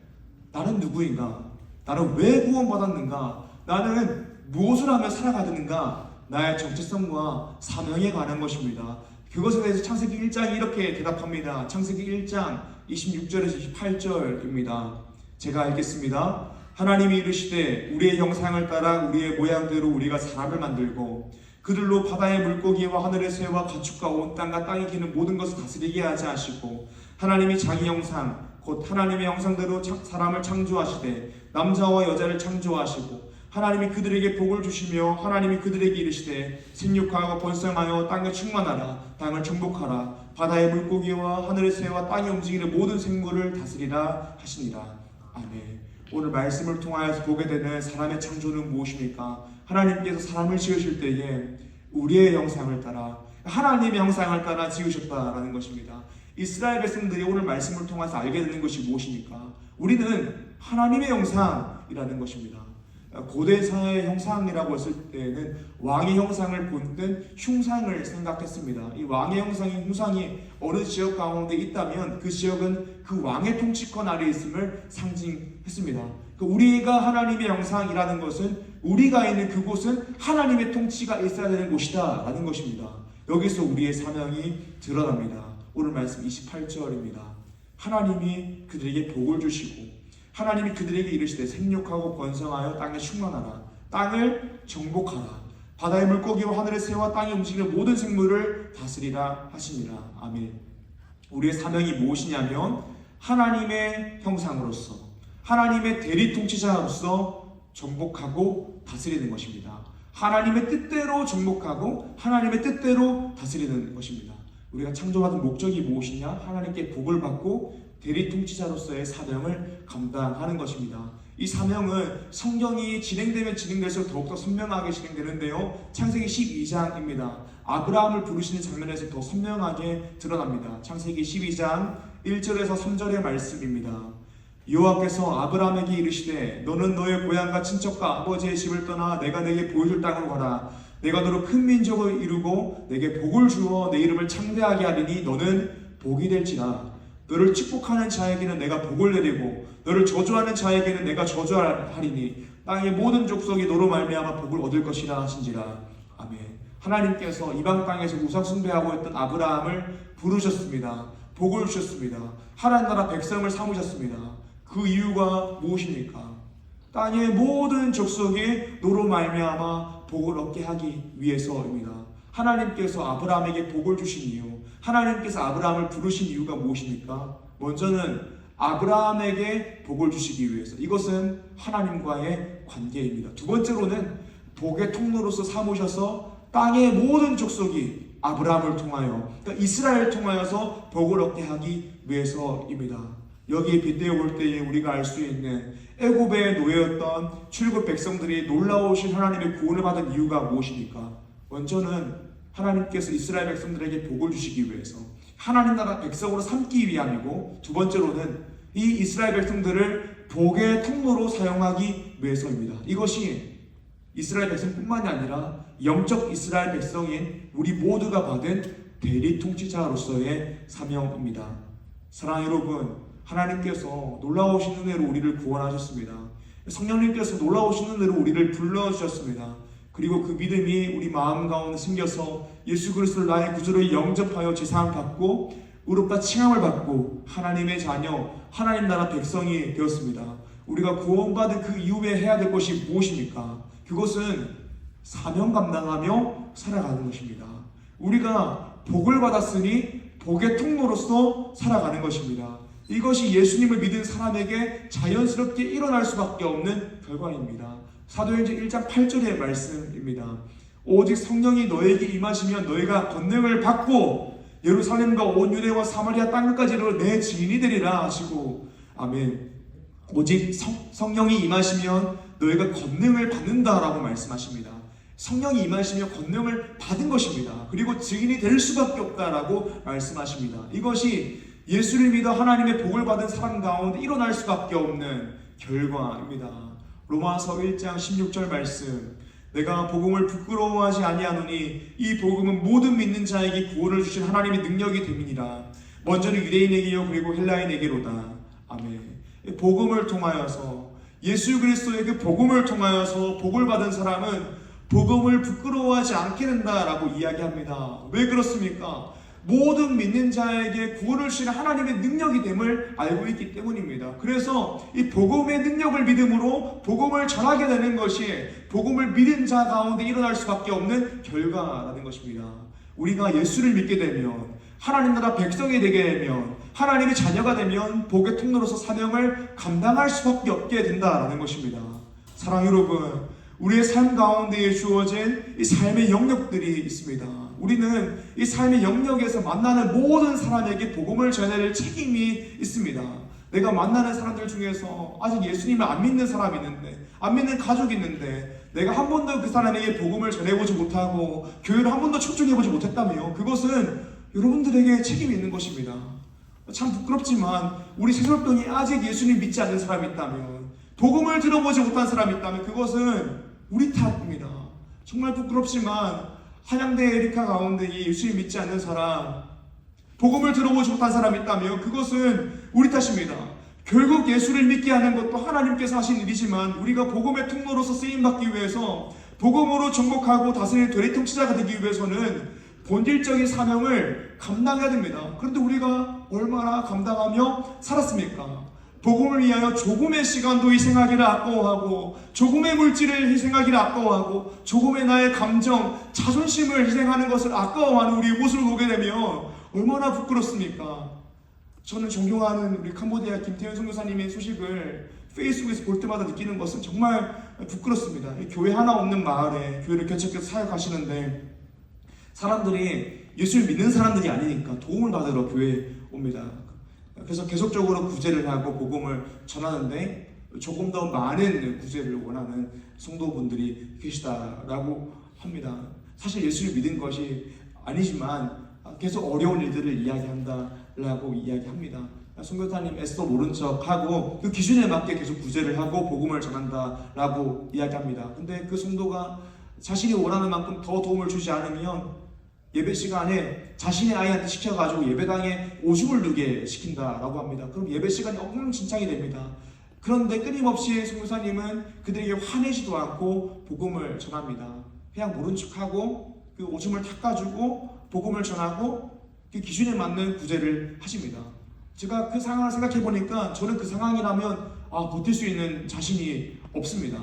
나는 누구인가? 나는 왜 구원받았는가? 나는 무엇을 하며 살아가는가? 나의 정체성과 사명에 관한 것입니다. 그것에 대해서 창세기 1장이 이렇게 대답합니다. 창세기 1장 26절에서 28절입니다. 제가 읽겠습니다. 하나님이 이르시되 우리의 형상을 따라 우리의 모양대로 우리가 사람을 만들고 그들로 바다의 물고기와 하늘의 새와 가축과 온 땅과 땅에 기는 모든 것을 다스리게 하지 하시고 하나님이 자기 형상 곧 하나님의 형상대로 사람을 창조하시되 남자와 여자를 창조하시고 하나님이 그들에게 복을 주시며 하나님이 그들에게 이르시되 생육하고 번성하여 땅을 충만하라. 땅을 정복하라. 바다의 물고기와 하늘의 새와 땅에 움직이는 모든 생물을 다스리라 하시니라. 아멘. 오늘 말씀을 통하여서 보게 되는 사람의 창조는 무엇입니까? 하나님께서 사람을 지으실 때에 우리의 형상을 따라 하나님의 형상을 따라 지으셨다라는 것입니다. 이스라엘 백성들이 오늘 말씀을 통해서 알게 되는 것이 무엇입니까? 우리는 하나님의 형상이라는 것입니다. 고대 사회의 형상이라고 했을 때는 왕의 형상을 본뜬 흉상을 생각했습니다. 이 왕의 형상이 어느 지역 가운데 있다면 그 지역은 그 왕의 통치권 아래에 있음을 상징했습니다. 우리가 하나님의 형상이라는 것은 우리가 있는 그곳은 하나님의 통치가 있어야 되는 곳이다 라는 것입니다. 여기서 우리의 사명이 드러납니다. 오늘 말씀 28절입니다. 하나님이 그들에게 복을 주시고 하나님이 그들에게 이르시되 생육하고 번성하여 땅에 충만하라. 땅을 정복하라. 바다의 물고기와 하늘의 새와 땅에 움직이는 모든 생물을 다스리라 하시니라. 아멘. 우리의 사명이 무엇이냐면 하나님의 형상으로서 하나님의 대리 통치자로서 정복하고 다스리는 것입니다. 하나님의 뜻대로 정복하고 하나님의 뜻대로 다스리는 것입니다. 우리가 창조받은 목적이 무엇이냐? 하나님께 복을 받고 대리 통치자로서의 사명을 감당하는 것입니다. 이 사명은 성경이 진행되면 진행될수록 더욱더 선명하게 진행되는데요. 창세기 12장입니다. 아브라함을 부르시는 장면에서 더 선명하게 드러납니다. 창세기 12장 1절에서 3절의 말씀입니다. 여호와께서 아브라함에게 이르시되 너는 너의 고향과 친척과 아버지의 집을 떠나 내가 내게 보여줄 땅으로 가라. 내가 너로 큰 민족을 이루고 내게 복을 주어 내 이름을 창대하게 하리니 너는 복이 될지라. 너를 축복하는 자에게는 내가 복을 내리고 너를 저주하는 자에게는 내가 저주하리니 땅의 모든 족속이 너로 말미암아 복을 얻을 것이라 하신지라. 아멘. 하나님께서 이방 땅에서 우상 숭배하고 있던 아브라함을 부르셨습니다. 복을 주셨습니다. 하나님 나라 백성을 삼으셨습니다. 그 이유가 무엇입니까? 땅의 모든 족속이 너로 말미암아 복을 얻게 하기 위해서입니다. 하나님께서 아브라함에게 복을 주신 이유, 하나님께서 아브라함을 부르신 이유가 무엇입니까? 먼저는 아브라함에게 복을 주시기 위해서. 이것은 하나님과의 관계입니다. 두 번째로는 복의 통로로서 삼으셔서 땅의 모든 족속이 아브라함을 통하여, 그러니까 이스라엘을 통하여서 복을 얻게 하기 위해서입니다. 여기에 빗대어 볼 때에 우리가 알 수 있는 애굽의 노예였던 출국 백성들이 놀라우신 하나님의 구원을 받은 이유가 무엇입니까? 먼저는 하나님께서 이스라엘 백성들에게 복을 주시기 위해서 하나님 나라 백성으로 삼기 위함이고, 두 번째로는 이 이스라엘 백성들을 복의 통로로 사용하기 위해서입니다. 이것이 이스라엘 백성뿐만이 아니라 영적 이스라엘 백성인 우리 모두가 받은 대리 통치자로서의 사명입니다. 사랑하는 여러분, 하나님께서 놀라우신 은혜로 우리를 구원하셨습니다. 성령님께서 놀라우신 은혜로 우리를 불러주셨습니다. 그리고 그 믿음이 우리 마음 가운데 생겨서 예수 그리스도를 나의 구주로 영접하여 제사함을 받고 의롭다 칭함을 받고 하나님의 자녀, 하나님 나라 백성이 되었습니다. 우리가 구원받은 그 이후에 해야 될 것이 무엇입니까? 그것은 사명 감당하며 살아가는 것입니다. 우리가 복을 받았으니 복의 통로로서 살아가는 것입니다. 이것이 예수님을 믿은 사람에게 자연스럽게 일어날 수밖에 없는 결과입니다. 사도행전 1장 8절의 말씀입니다. 오직 성령이 너에게 임하시면 너희가 권능을 받고 예루살렘과 온 유대와 사마리아 땅끝까지 이르러 내 증인이 되리라 하시고, 아멘. 오직 성령이 임하시면 너희가 권능을 받는다라고 말씀하십니다. 성령이 임하시며 권능을 받은 것입니다. 그리고 증인이 될 수밖에 없다라고 말씀하십니다. 이것이 예수를 믿어 하나님의 복을 받은 사람 가운데 일어날 수밖에 없는 결과입니다. 로마서 1장 16절 말씀, 내가 복음을 부끄러워하지 아니하노니 이 복음은 모든 믿는 자에게 구원을 주신 하나님의 능력이 됨이니라. 먼저는 유대인에게요 그리고 헬라인에게로다. 아멘. 복음을 통하여서, 예수 그리스도의 그 복음을 통하여서 복을 받은 사람은 복음을 부끄러워하지 않게 된다라고 이야기합니다. 왜 그렇습니까? 모든 믿는 자에게 구원을 주시는 하나님의 능력이 됨을 알고 있기 때문입니다. 그래서 이 복음의 능력을 믿음으로 복음을 전하게 되는 것이 복음을 믿은 자 가운데 일어날 수밖에 없는 결과라는 것입니다. 우리가 예수를 믿게 되면, 하나님 나라 백성이 되게 되면, 하나님의 자녀가 되면 복의 통로로서 사명을 감당할 수밖에 없게 된다라는 것입니다. 사랑 여러분, 우리의 삶 가운데에 주어진 이 삶의 영역들이 있습니다. 우리는 이 삶의 영역에서 만나는 모든 사람에게 복음을 전해야 할 책임이 있습니다. 내가 만나는 사람들 중에서 아직 예수님을 안 믿는 사람이 있는데, 안 믿는 가족이 있는데, 내가 한 번도 그 사람에게 복음을 전해보지 못하고 교회를 한 번도 초청해보지 못했다면 그것은 여러분들에게 책임이 있는 것입니다. 참 부끄럽지만 우리 새솔병이 아직 예수님 믿지 않는 사람이 있다면, 복음을 들어보지 못한 사람이 있다면 그것은 우리 탓입니다. 정말 부끄럽지만 한양대 에리카 가운데 이 예수님 믿지 않는 사람, 복음을 들어보지 못한 사람이 있다면 그것은 우리 탓입니다. 결국 예수를 믿게 하는 것도 하나님께서 하신 일이지만 우리가 복음의 통로로서 쓰임받기 위해서, 복음으로 정복하고 다스리는 대리통치자가 되기 위해서는 본질적인 사명을 감당해야 됩니다. 그런데 우리가 얼마나 감당하며 살았습니까? 복음을 위하여 조금의 시간도 희생하기를 아까워하고, 조금의 물질을 희생하기를 아까워하고, 조금의 나의 감정, 자존심을 희생하는 것을 아까워하는 우리의 모습을 보게 되면 얼마나 부끄럽습니까? 저는 존경하는 우리 캄보디아 김태현 선교사님의 소식을 페이스북에서 볼 때마다 느끼는 것은 정말 부끄럽습니다. 교회 하나 없는 마을에 교회를 개척해서 사역하시는데, 사람들이 예수를 믿는 사람들이 아니니까 도움을 받으러 교회에 옵니다. 그래서 계속적으로 구제를 하고 복음을 전하는데, 조금 더 많은 구제를 원하는 성도분들이 계시다라고 합니다. 사실 예수를 믿은 것이 아니지만 계속 어려운 일들을 이야기한다라고 이야기합니다. 선교사님 애써 모른 척하고 그 기준에 맞게 계속 구제를 하고 복음을 전한다라고 이야기합니다. 근데 그 성도가 자신이 원하는 만큼 더 도움을 주지 않으면 예배 시간에 자신의 아이한테 시켜가지고 예배당에 오줌을 누게 시킨다라고 합니다. 그럼 예배 시간이 엉망진창이 됩니다. 그런데 끊임없이 선교사님은 그들에게 화내지도 않고 복음을 전합니다. 그냥 모른 척하고 그 오줌을 닦아주고 복음을 전하고 그 기준에 맞는 구제를 하십니다. 제가 그 상황을 생각해 보니까 저는 그 상황이라면 버틸 수 있는 자신이 없습니다.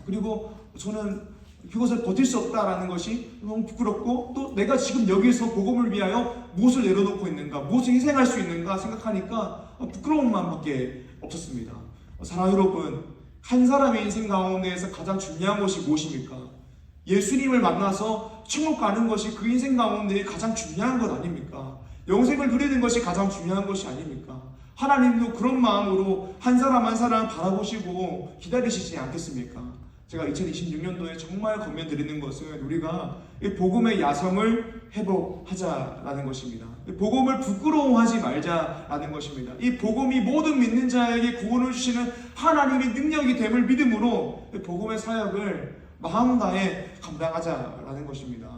그리고 저는 그것을 버틸 수 없다라는 것이 너무 부끄럽고, 또 내가 지금 여기서 복음을 위하여 무엇을 내려놓고 있는가, 무엇을 희생할 수 있는가 생각하니까 부끄러운 마음밖에 없었습니다. 사랑 여러분, 한 사람의 인생 가운데에서 가장 중요한 것이 무엇입니까? 예수님을 만나서 천국 가는 것이 그 인생 가운데 가장 중요한 것 아닙니까? 영생을 누리는 것이 가장 중요한 것이 아닙니까? 하나님도 그런 마음으로 한 사람 한 사람 바라보시고 기다리시지 않겠습니까? 제가 2026년도에 정말 권면드리는 것은 우리가 이 복음의 야성을 회복하자라는 것입니다. 이 복음을 부끄러워하지 말자라는 것입니다. 이 복음이 모든 믿는 자에게 구원을 주시는 하나님의 능력이 됨을 믿음으로 이 복음의 사역을 마음 다해 감당하자라는 것입니다.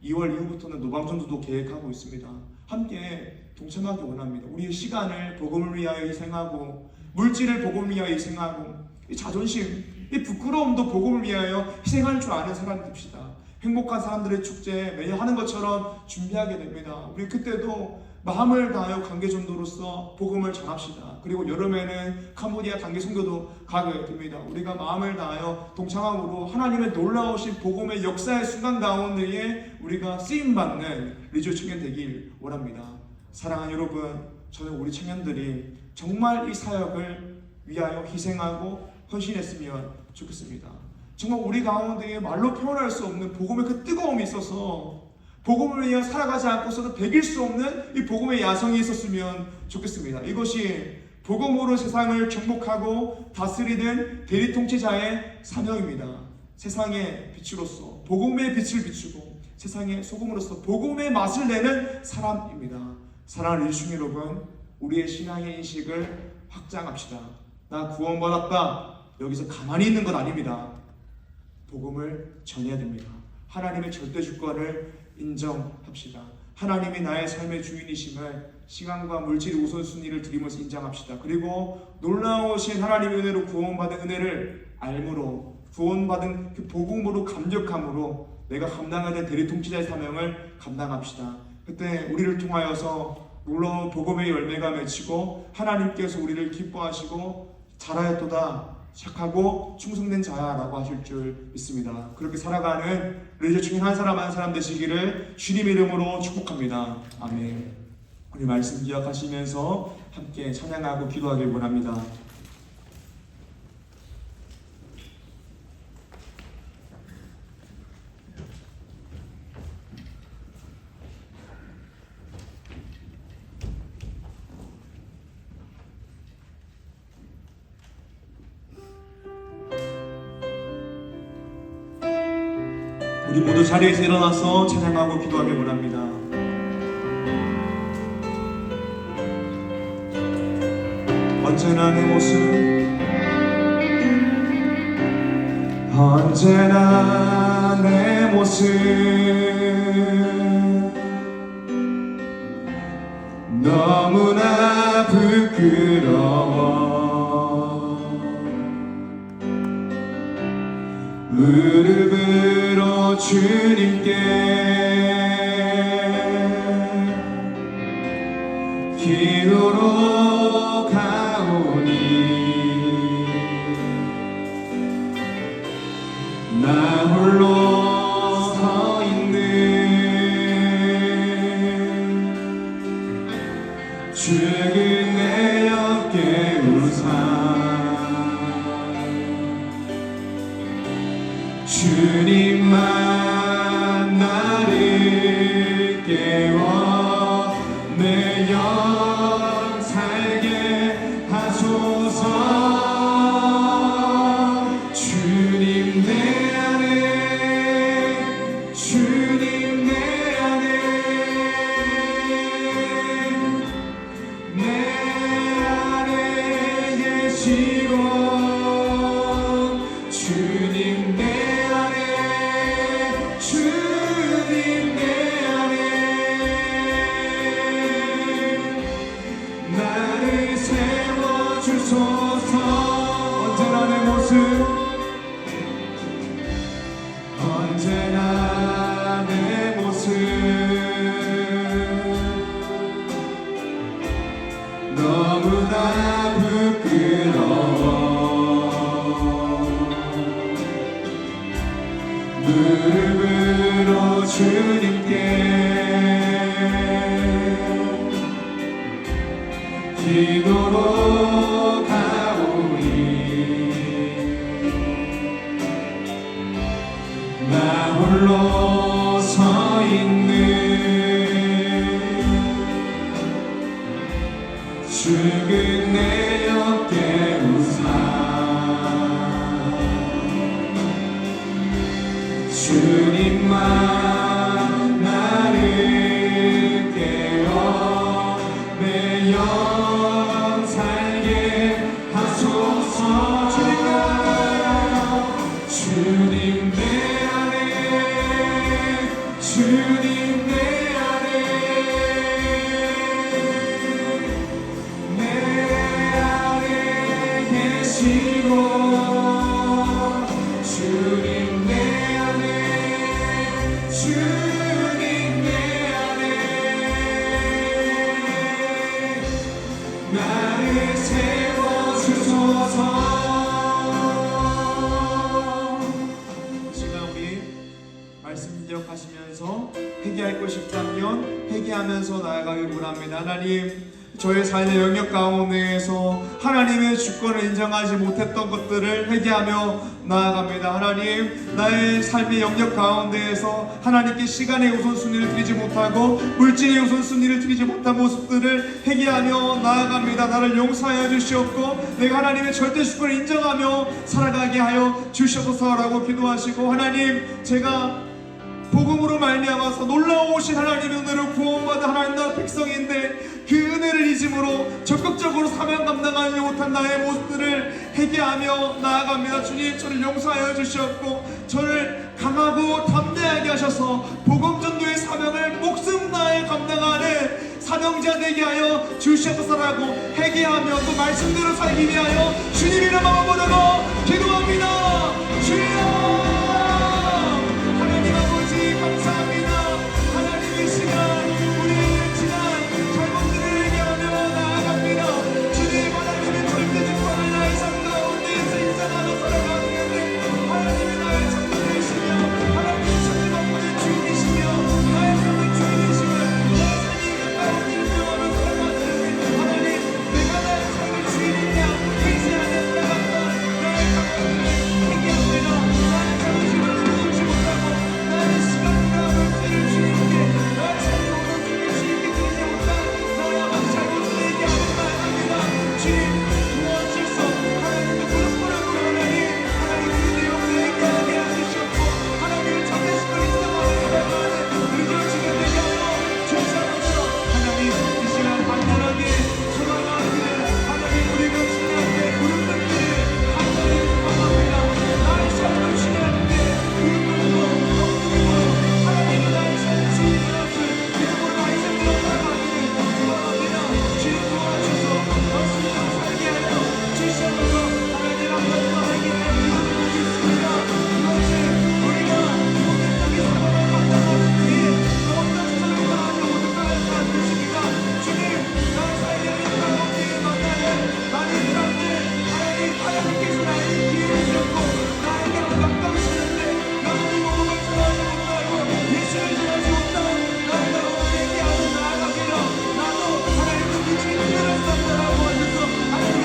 2월 이후부터는 노방전도도 계획하고 있습니다. 함께 동참하기 원합니다. 우리의 시간을 복음을 위하여 희생하고 물질을 복음을 위하여 희생하고 이 자존심, 이 부끄러움도 복음을 위하여 희생할 줄 아는 사람 됩시다. 행복한 사람들의 축제 매년 하는 것처럼 준비하게 됩니다. 우리 그때도 마음을 다하여 관계전도로서 복음을 전합시다. 그리고 여름에는 캄보디아 단기 선교도 가게 됩니다. 우리가 마음을 다하여 동참함으로 하나님의 놀라우신 복음의 역사의 순간 가운데에 우리가 쓰임받는 리조 청년 되길 원합니다. 사랑하는 여러분, 저는 우리 청년들이 정말 이 사역을 위하여 희생하고 헌신했으면 좋겠습니다. 정말 우리 가운데에 말로 표현할 수 없는 복음의 그 뜨거움이 있어서 복음을 위해 살아가지 않고서는 배길 수 없는 이 복음의 야성이 있었으면 좋겠습니다. 이것이 복음으로 세상을 정복하고 다스리는 대리통치자의 사명입니다. 세상의 빛으로서 복음의 빛을 비추고 세상의 소금으로서 복음의 맛을 내는 사람입니다. 사랑하는 일중 여러분, 우리의 신앙의 인식을 확장합시다. 나 구원받았다. 여기서 가만히 있는 것 아닙니다. 복음을 전해야 됩니다. 하나님의 절대 주권을 인정합시다. 하나님이 나의 삶의 주인이심을 시간과 물질의 우선순위를 드리면서 인정합시다. 그리고 놀라우신 하나님의 은혜로 구원받은 은혜를 알므로 구원받은 그 복음으로 감격함으로 내가 감당해야 될 대리통치자의 사명을 감당합시다. 그때 우리를 통하여서 놀라운 복음의 열매가 맺히고 하나님께서 우리를 기뻐하시고 잘하였도다 착하고 충성된 자야라고 하실 줄 믿습니다. 그렇게 살아가는 리조 청년 한 사람 한 사람 되시기를 주님 이름으로 축복합니다. 아멘. 우리 말씀 기억하시면서 함께 찬양하고 기도하길 원합니다. 우리 모두 자리에서 일어나서 찬양하고 기도하길 원합니다. 언제나 내 모습, 언제나 내 모습, 너무나 부끄러워. 무릎으로 주님께 기도로 가오니 나 홀로 서 있는 죽은 내 어깨 우상 주님만 나를 깨워 내 영 살게 하소서. 주님 내 안에 주님 내 안에 내 안에 계시고 주님 내 언제나 내 모습, 언제나 내 모습, 너무나 부끄러워. 무릎으로 주님께 기도로 가오니 나 홀로 서 있는 죽은 내 어깨 우사 주님만 나를 깨워 내 영 살게 하소서. 주님 내 안에 주님 내 안에 내 안에 계시고 주님 내 안에 주님 내 안에 나를 세워주소서. 시간 우리 말씀 기억하시면서 회개할 것이 있다면 회개하면서 나아가기를 원합니다. 하나님, 저의 삶의 영역 가운데에서 하나님의 주권을 인정하지 못했던 것들을 회개하며 나아갑니다. 하나님, 나의 삶의 영역 가운데에서 하나님께 시간의 우선순위를 드리지 못하고 물질의 우선순위를 드리지 못한 모습들을 회개하며 나아갑니다. 나를 용서하여 주시옵고 내가 하나님의 절대 주권을 인정하며 살아가게 하여 주시옵소서라고 기도하시고, 하나님, 제가 복음으로 말미암아서 놀라우신 하나님의 은혜로 구원받은 하나님 나라 백성인데 그 은혜를 잊음으로 적극적으로 사명 감당하지 못한 나의 모습들을 회개하며 나아갑니다. 주님, 저를 용서하여 주시옵고 저를 강하고 담대하게 하셔서 복음 전도의 사명을 목숨 다해 감당하는 사명자 되게 하여 주시옵소서라고 회개하며 또 말씀대로 살기 위하여 주님 이름 한번 부르고 기도합니다. 주여, 감사합니다. 하나님의 시간 우리의 지난 잘못들을 회개하며 나아갑니다. 주님, 하나님의 절대 주권을 나의 삶 가운데에서 인정하며 살아가는 데 하나님이 나의 창조주이시며 하나님의 창조만물의 주인이시며 나의 삶의 주인이시며 나의 삶이 가까운 인정하며 살아가는 데 하나님, 내가 나의 삶의 주인이냐 회개하며 살아간다. 나의 잘못들을 회개합니다. 나의 자존심을 누르지 못하고 나의 시간과 물질을 주님께 나의 삶의 우선순위를 주님께 드리지 못한 나의 아버지 잘못을 얘기하는 말입니다. 주님, 도와주셔서 하나님의 무릎 꿇고 하나님 그 내용을 얘기하게 해주시옵고 하나님의 정대식을 인정하며 살아가는 의지가 되게 하여 주시옵소서. 하나님, 이 시간 간절하게 소망하기를 하나님 우리가 주님한테 무릎 꿇기를 간절히 소망합니다. 나의 삶을 주님한테 무릎 꿇고 하나님이 나의 삶의 주인이었을 이름으로 나의 삶을 살아가기를 소망합니다. 주님 도와주셔서 말씀대로 살게 하여 주시옵소서. 하나님 앞에서 하기를 이루어지고 있습니다. 이것이 우리가 공격적인 사명을 감당하기 위해 어떤 수단으로 하지 못하는 것입니다. 주님, 나의 삶의 가운데 만나는 많은 사람들 하나님께서 나에게 기회를 주셨고 나에게 가까우시는데 여전히 복음을 전하지 못하고 예수를 전하지 못하고 나의 가운데 얘기하며 나아가기를 나도 하나님의 믿음이 필요했었다라고 하셔서 하나님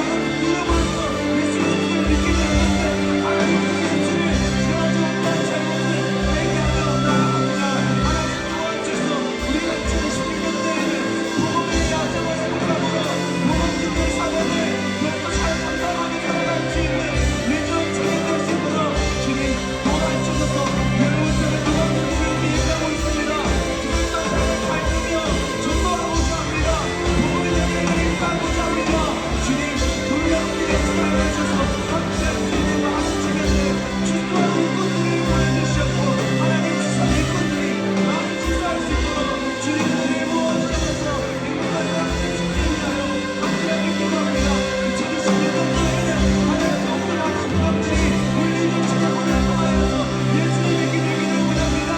믿음으로써 예수의 뜻을 믿게 되었는데 하나님 예수를 전하지 못한 잘못을 얘기하며 나아갑니다. 하나님 도와주셔서 우리가 2016년도에는 복음의 야정을 회복하고 복음 전도의 사명을 더욱더 잘 감당하며 살아갈 수 있는 예전 청년될 수 있도록 주님 도와주셔서 여러분들의 도와주는 주님이 일하고 있습니다. 주님 나라를 밝히며 전도하고자 합니다. 복음의 영향을 인도하고자 합니다. 주님, 놀라운 일에 시간을 주셔서 각자 주님과 함께하는 주님과 일꾼들을 보내주시옵고 하나님 주신 일꾼들이 많이 지도할 수 있도록 주님들이 모아주셔서 행복한 삶을 지키기 위하여 함께하길 기도합니다. 2016년도에는 하나님 너무나 많은 사람들이 울리는 찬양을 통하여서 예수를 믿게 되기를 원합니다.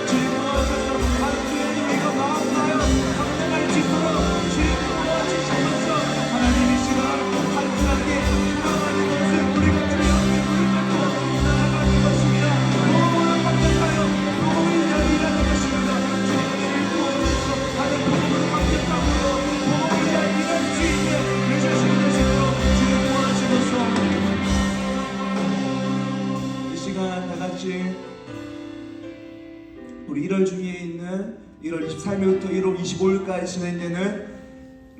주님 도와주셔서 하루의 우리가 마음하여 감당할 수 있도록 주님 도와주시면서 하나님 이 시간 간절하게 돌아가는 것을 우리가 주님 앞에 무릎 꿇고 나아가는 것입니다. 복음으로 감격하여 복음을 위하여 일하는 것입니다. 주님 은혜를 부어주셔서 하나님 복음으로 감격함으로 복음을 위하여 일할 수 있게 해주시는 것으로 주님 도와주셔서 이 시간 다 같이 우리 1월 중에 있는 1월 23일부터 1월 25일까지 진행되는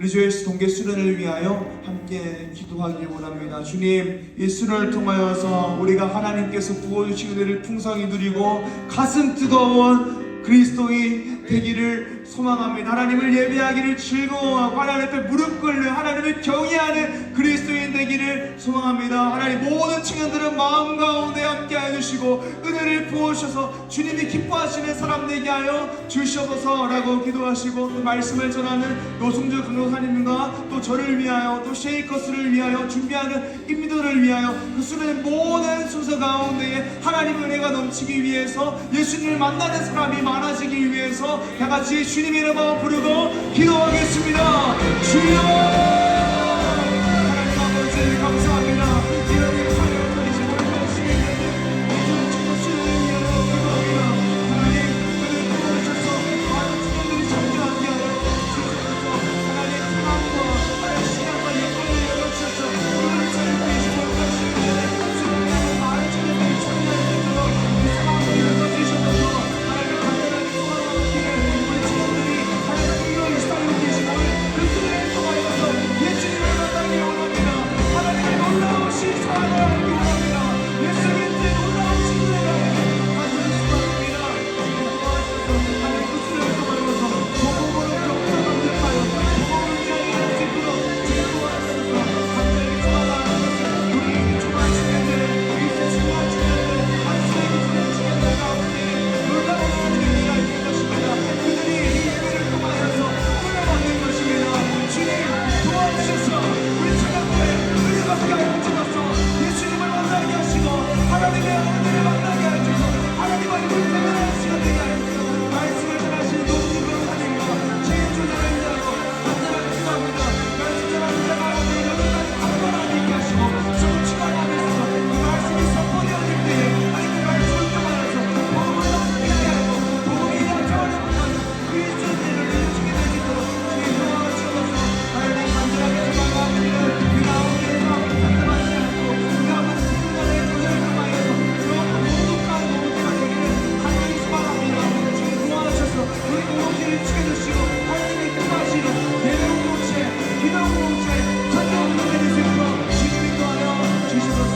리조이스 동계 수련을 위하여 함께 기도하기 원합니다. 주님, 이 수련을 통하여서 우리가 하나님께서 부어주신 은혜를 풍성히 누리고 가슴 뜨거운 그리스도인 되기를 소망합니다. 하나님을 예배하기를 즐거워하고 하나님 앞에 무릎 꿇는, 하나님을 경외하는 그리스도인 되기를 소망합니다. 하나님, 모든 청년들은 마음 가운데 함께 해주시고 은혜를 부어주셔서 주님이 기뻐하시는 사람 되게 하여 주시옵소서라고 기도하시고, 또 말씀을 전하는 노승주 강도사님과 또 저를 위하여, 또 쉐이커스를 위하여 준비하는 인미도를 위하여 그 수련의 모든 순서 가운데에 하나님의 은혜가 넘치기 위해서, 예수님을 만나는 사람이 많아지기 위해서 다 같이 주님의 이름을 부르고 기도하겠습니다. 주여! 하나님 아버지 감사합니다. 이렇게 찬양을 드리시고 말씀을 듣는 이전 친구들을 위하여 기도합니다. 하나님, 그를 부어주셔서 많은 친구들이 참여하게 하여 주셔서 하나님 사랑과 하나님 신앙과 영광을 열어주셔서 그를 찬양하시고 말씀을 듣는 많은 친구들이 참여할 수 있도록 이 상황을 열어주셔서 하나님 간절하게 소망하기를 우리 친구들이 하나님 이런 일상을 계시고 그 수련을 통하여서 예수님을 만나기 원합니다. 하나님의 놀라우신 사랑을 알기 원합니다. 예수님의 놀라우신 은혜를 간절히 소망합니다. 도와주셔서 하나님 그 수련을 통하여서 복음으로 경험하여 복음을 위하여 할 수 있도록 주님 도와주셔서 간절히 소망하는 것은 우리 주말 주년들, 우리 주말 주년들, 한수의 주말 주년들 가운데 놀라운 하나님의 일이 될 것입니다. 그들이 이 예배를 통하여서 끌어받는 것입니다. 주님 도와주셔서 우리 찬양교회 은혜받게 하여 주셔서 예수님을 만나게 하시고 하나님의 은혜를 만나게 하여 주셔서 하나님과 이룰 할 시간 되게 하여 주셔서 말씀을 전하시는 노승주 변호사님과 제일조사를 위하여 간절하게 기도합니다. 말씀 전하는 자 가운데 여기까지 강건하게 있게 하시고 성취하게 하면서 그 말씀이 선포되어질 때에 하나님 그 말씀을 통하여서 복음을 넘치게 하고 복음이 약자하지 못하는 그리스도인들을 내주게 될 수 있도록 주님 도와주셔서 하나님 간절하게 소망하기를 그 가운데서 상담하지 않고 그 가운데 승리자의 도전을 통하여서 너무 행복한 모두가 되기를 간절히 소망합니다. 주님 도와주셔서 우리 공동체를 지켜주시고 하나님의 뜻하시는 예배 공동체, 기도 공동체, 전도 공동체 될 수 있도록 주님이 도하여 주시소서.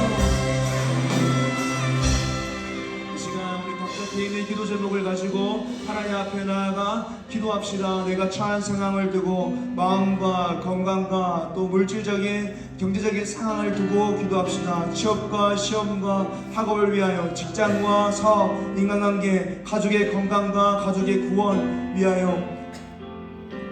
이 시간 우리 각자 개인의 기도 제목을 가지고 하나님 앞에 나아가 기도합시다. 내가 처한 상황을 두고 마음과 건강과 또 물질적인 경제적인 상황을 두고 기도합시다. 취업과 시험과 학업을 위하여, 직장과 사업, 인간관계, 가족의 건강과 가족의 구원 위하여,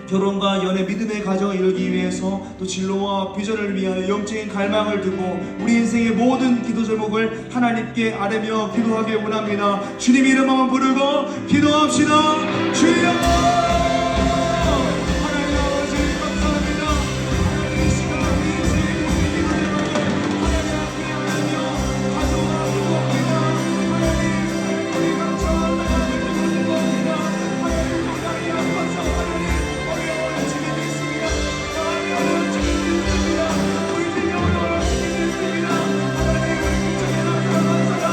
결혼과 연애, 믿음의 가정을 이루기 위해서, 또 진로와 비전을 위하여 영적인 갈망을 두고 우리 인생의 모든 기도 제목을 하나님께 아뢰며 기도하기 원합니다. 주님 이름 한번 부르고 기도합시다. 주여! 하나님 아버지 감사합니다. 하나님 이 시간 우리 인생의 모든 기도 제목을 하나님 앞에 아뢰며 가져가고 기도합니다. 하나님 우리가 처한 상황을 두고 기도합니다. 하나님 건강이 아파서 하나님 어려워하는 주님이 있습니다. 마음이 어려운 주님이 있습니다. 우리들이 어려워하는 주님이 있습니다. 하나님 우리 국정에 나타난 사람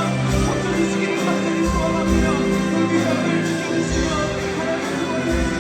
고쳐주시기를 간절히 소원합니다. 우리 가정을 지켜주시며 하나님 그분을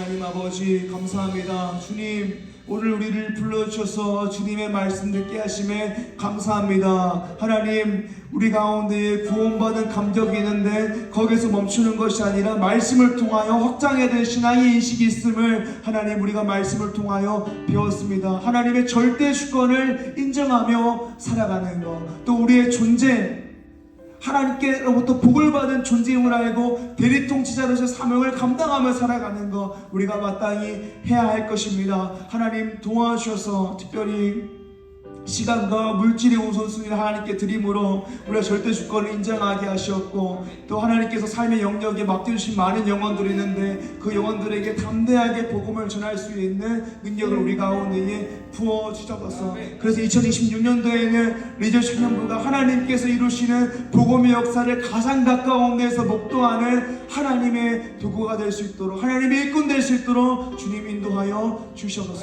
하나님 아버지 감사합니다. 주님 오늘 우리를 불러주셔서 주님의 말씀 듣게 하심에 감사합니다. 하나님 우리 가운데 구원받은 감격이 있는데 거기서 멈추는 것이 아니라 말씀을 통하여 확장해야 될 신앙의 인식이 있음을 하나님 우리가 말씀을 통하여 배웠습니다. 하나님의 절대 주권을 인정하며 살아가는 것, 또 우리의 존재 하나님께로부터 복을 받은 존재임을 알고 대리통치자로서 사명을 감당하며 살아가는 것 우리가 마땅히 해야 할 것입니다. 하나님 도와주셔서 특별히 시간과 물질의 우선순위를 하나님께 드림으로 우리가 절대 주권을 인정하게 하셨고 또 하나님께서 삶의 영역에 맡겨주신 많은 영혼들이 있는데 그 영혼들에게 담대하게 복음을 전할 수 있는 능력을 우리 가운데에 부어주셔서 그래서 2026년도에는 리저 청년부가 하나님께서 이루시는 복음의 역사를 가장 가까운 데서 목도하는 하나님의 도구가 될 수 있도록 하나님의 일꾼 될 수 있도록 주님 인도하여 주셔서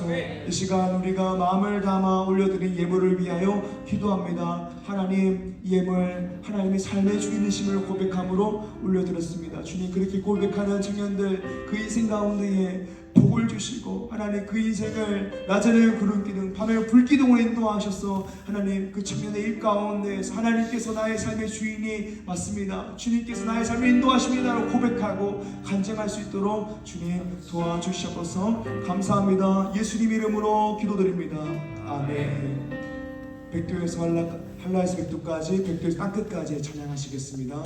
이 시간 우리가 마음을 담아 올려드린 예물을 위하여 기도합니다. 하나님 이 예물 하나님의 삶의 주인이심을 고백함으로 올려드렸습니다. 주님 그렇게 고백하는 청년들 그 인생 가운데에 복을 주시고 하나님 그 인생을 낮에는 구름기둥 밤에 불기둥으로 인도하셔서 하나님 그 청년의 일 가운데에서 하나님께서 나의 삶의 주인이 맞습니다. 주님께서 나의 삶을 인도하십니다라고 고백하고 간증할 수 있도록 주님 도와주셔서 감사합니다. 예수님 이름으로 기도드립니다. 아멘. 백도에서 한라에서 백도까지 백도에서 땅끝까지 찬양하시겠습니다.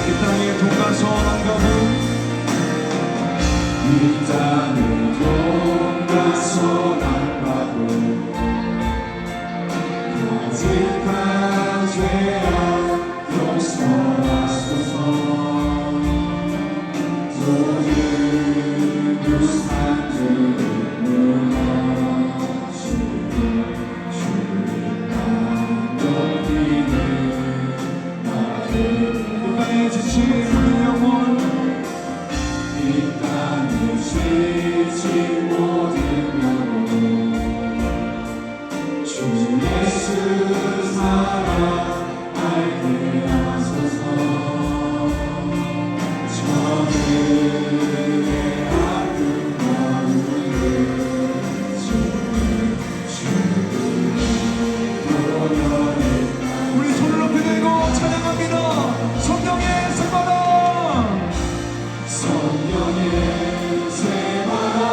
이 땅에 동가선 가본 이 땅에 동가선 안 가본 가득한 죄악 용서하소서 모든 산들을 무너지고 주님만 높이는 나를 이 땅에 지친 우리 영혼 이 땅에 지친 모든 영혼 주 예수 사랑 알게 하소서 저들의 아픈 마음을 주를 보여내 우리 손을 높이 들고 찬양합니다. 성령의 새바람 성령의 새바람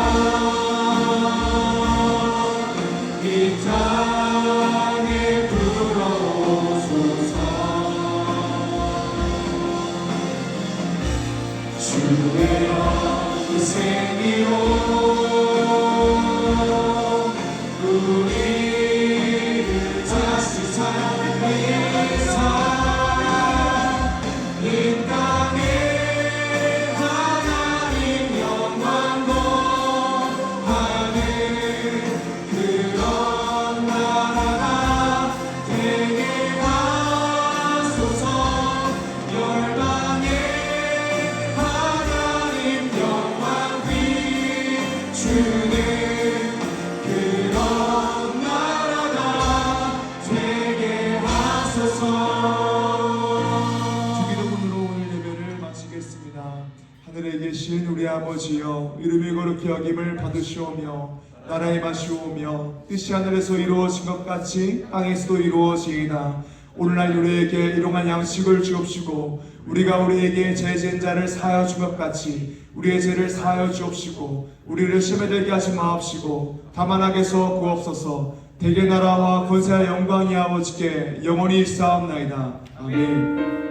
이 땅에 불어오소서 주의 영생이요 우리를 다시 사랑하게 이 땅에 하나님 영광 거하는 그런 나라가 되게 하소서 열방에 하나님 영광 비추는 그런 나라가 되게 하소서 주기도문으로 오늘 예배를 마치겠습니다. 하늘에 계신 우리 아버지여 이름이 거룩히 여김을 받으시오며 나라의 맛이 오며 뜻이 하늘에서 이루어진 것 같이 땅에서도 이루어지이다. 오늘날 우리에게 일용할 양식을 주옵시고 우리가 우리에게 죄 지은 자를 사하여 준 것 같이 우리의 죄를 사하여 주옵시고 우리를 시험에 들게 하지 마옵시고 다만 악에서 구옵소서. 대개 나라와 권세와 영광이 아버지께 영원히 있사옵나이다. 아멘.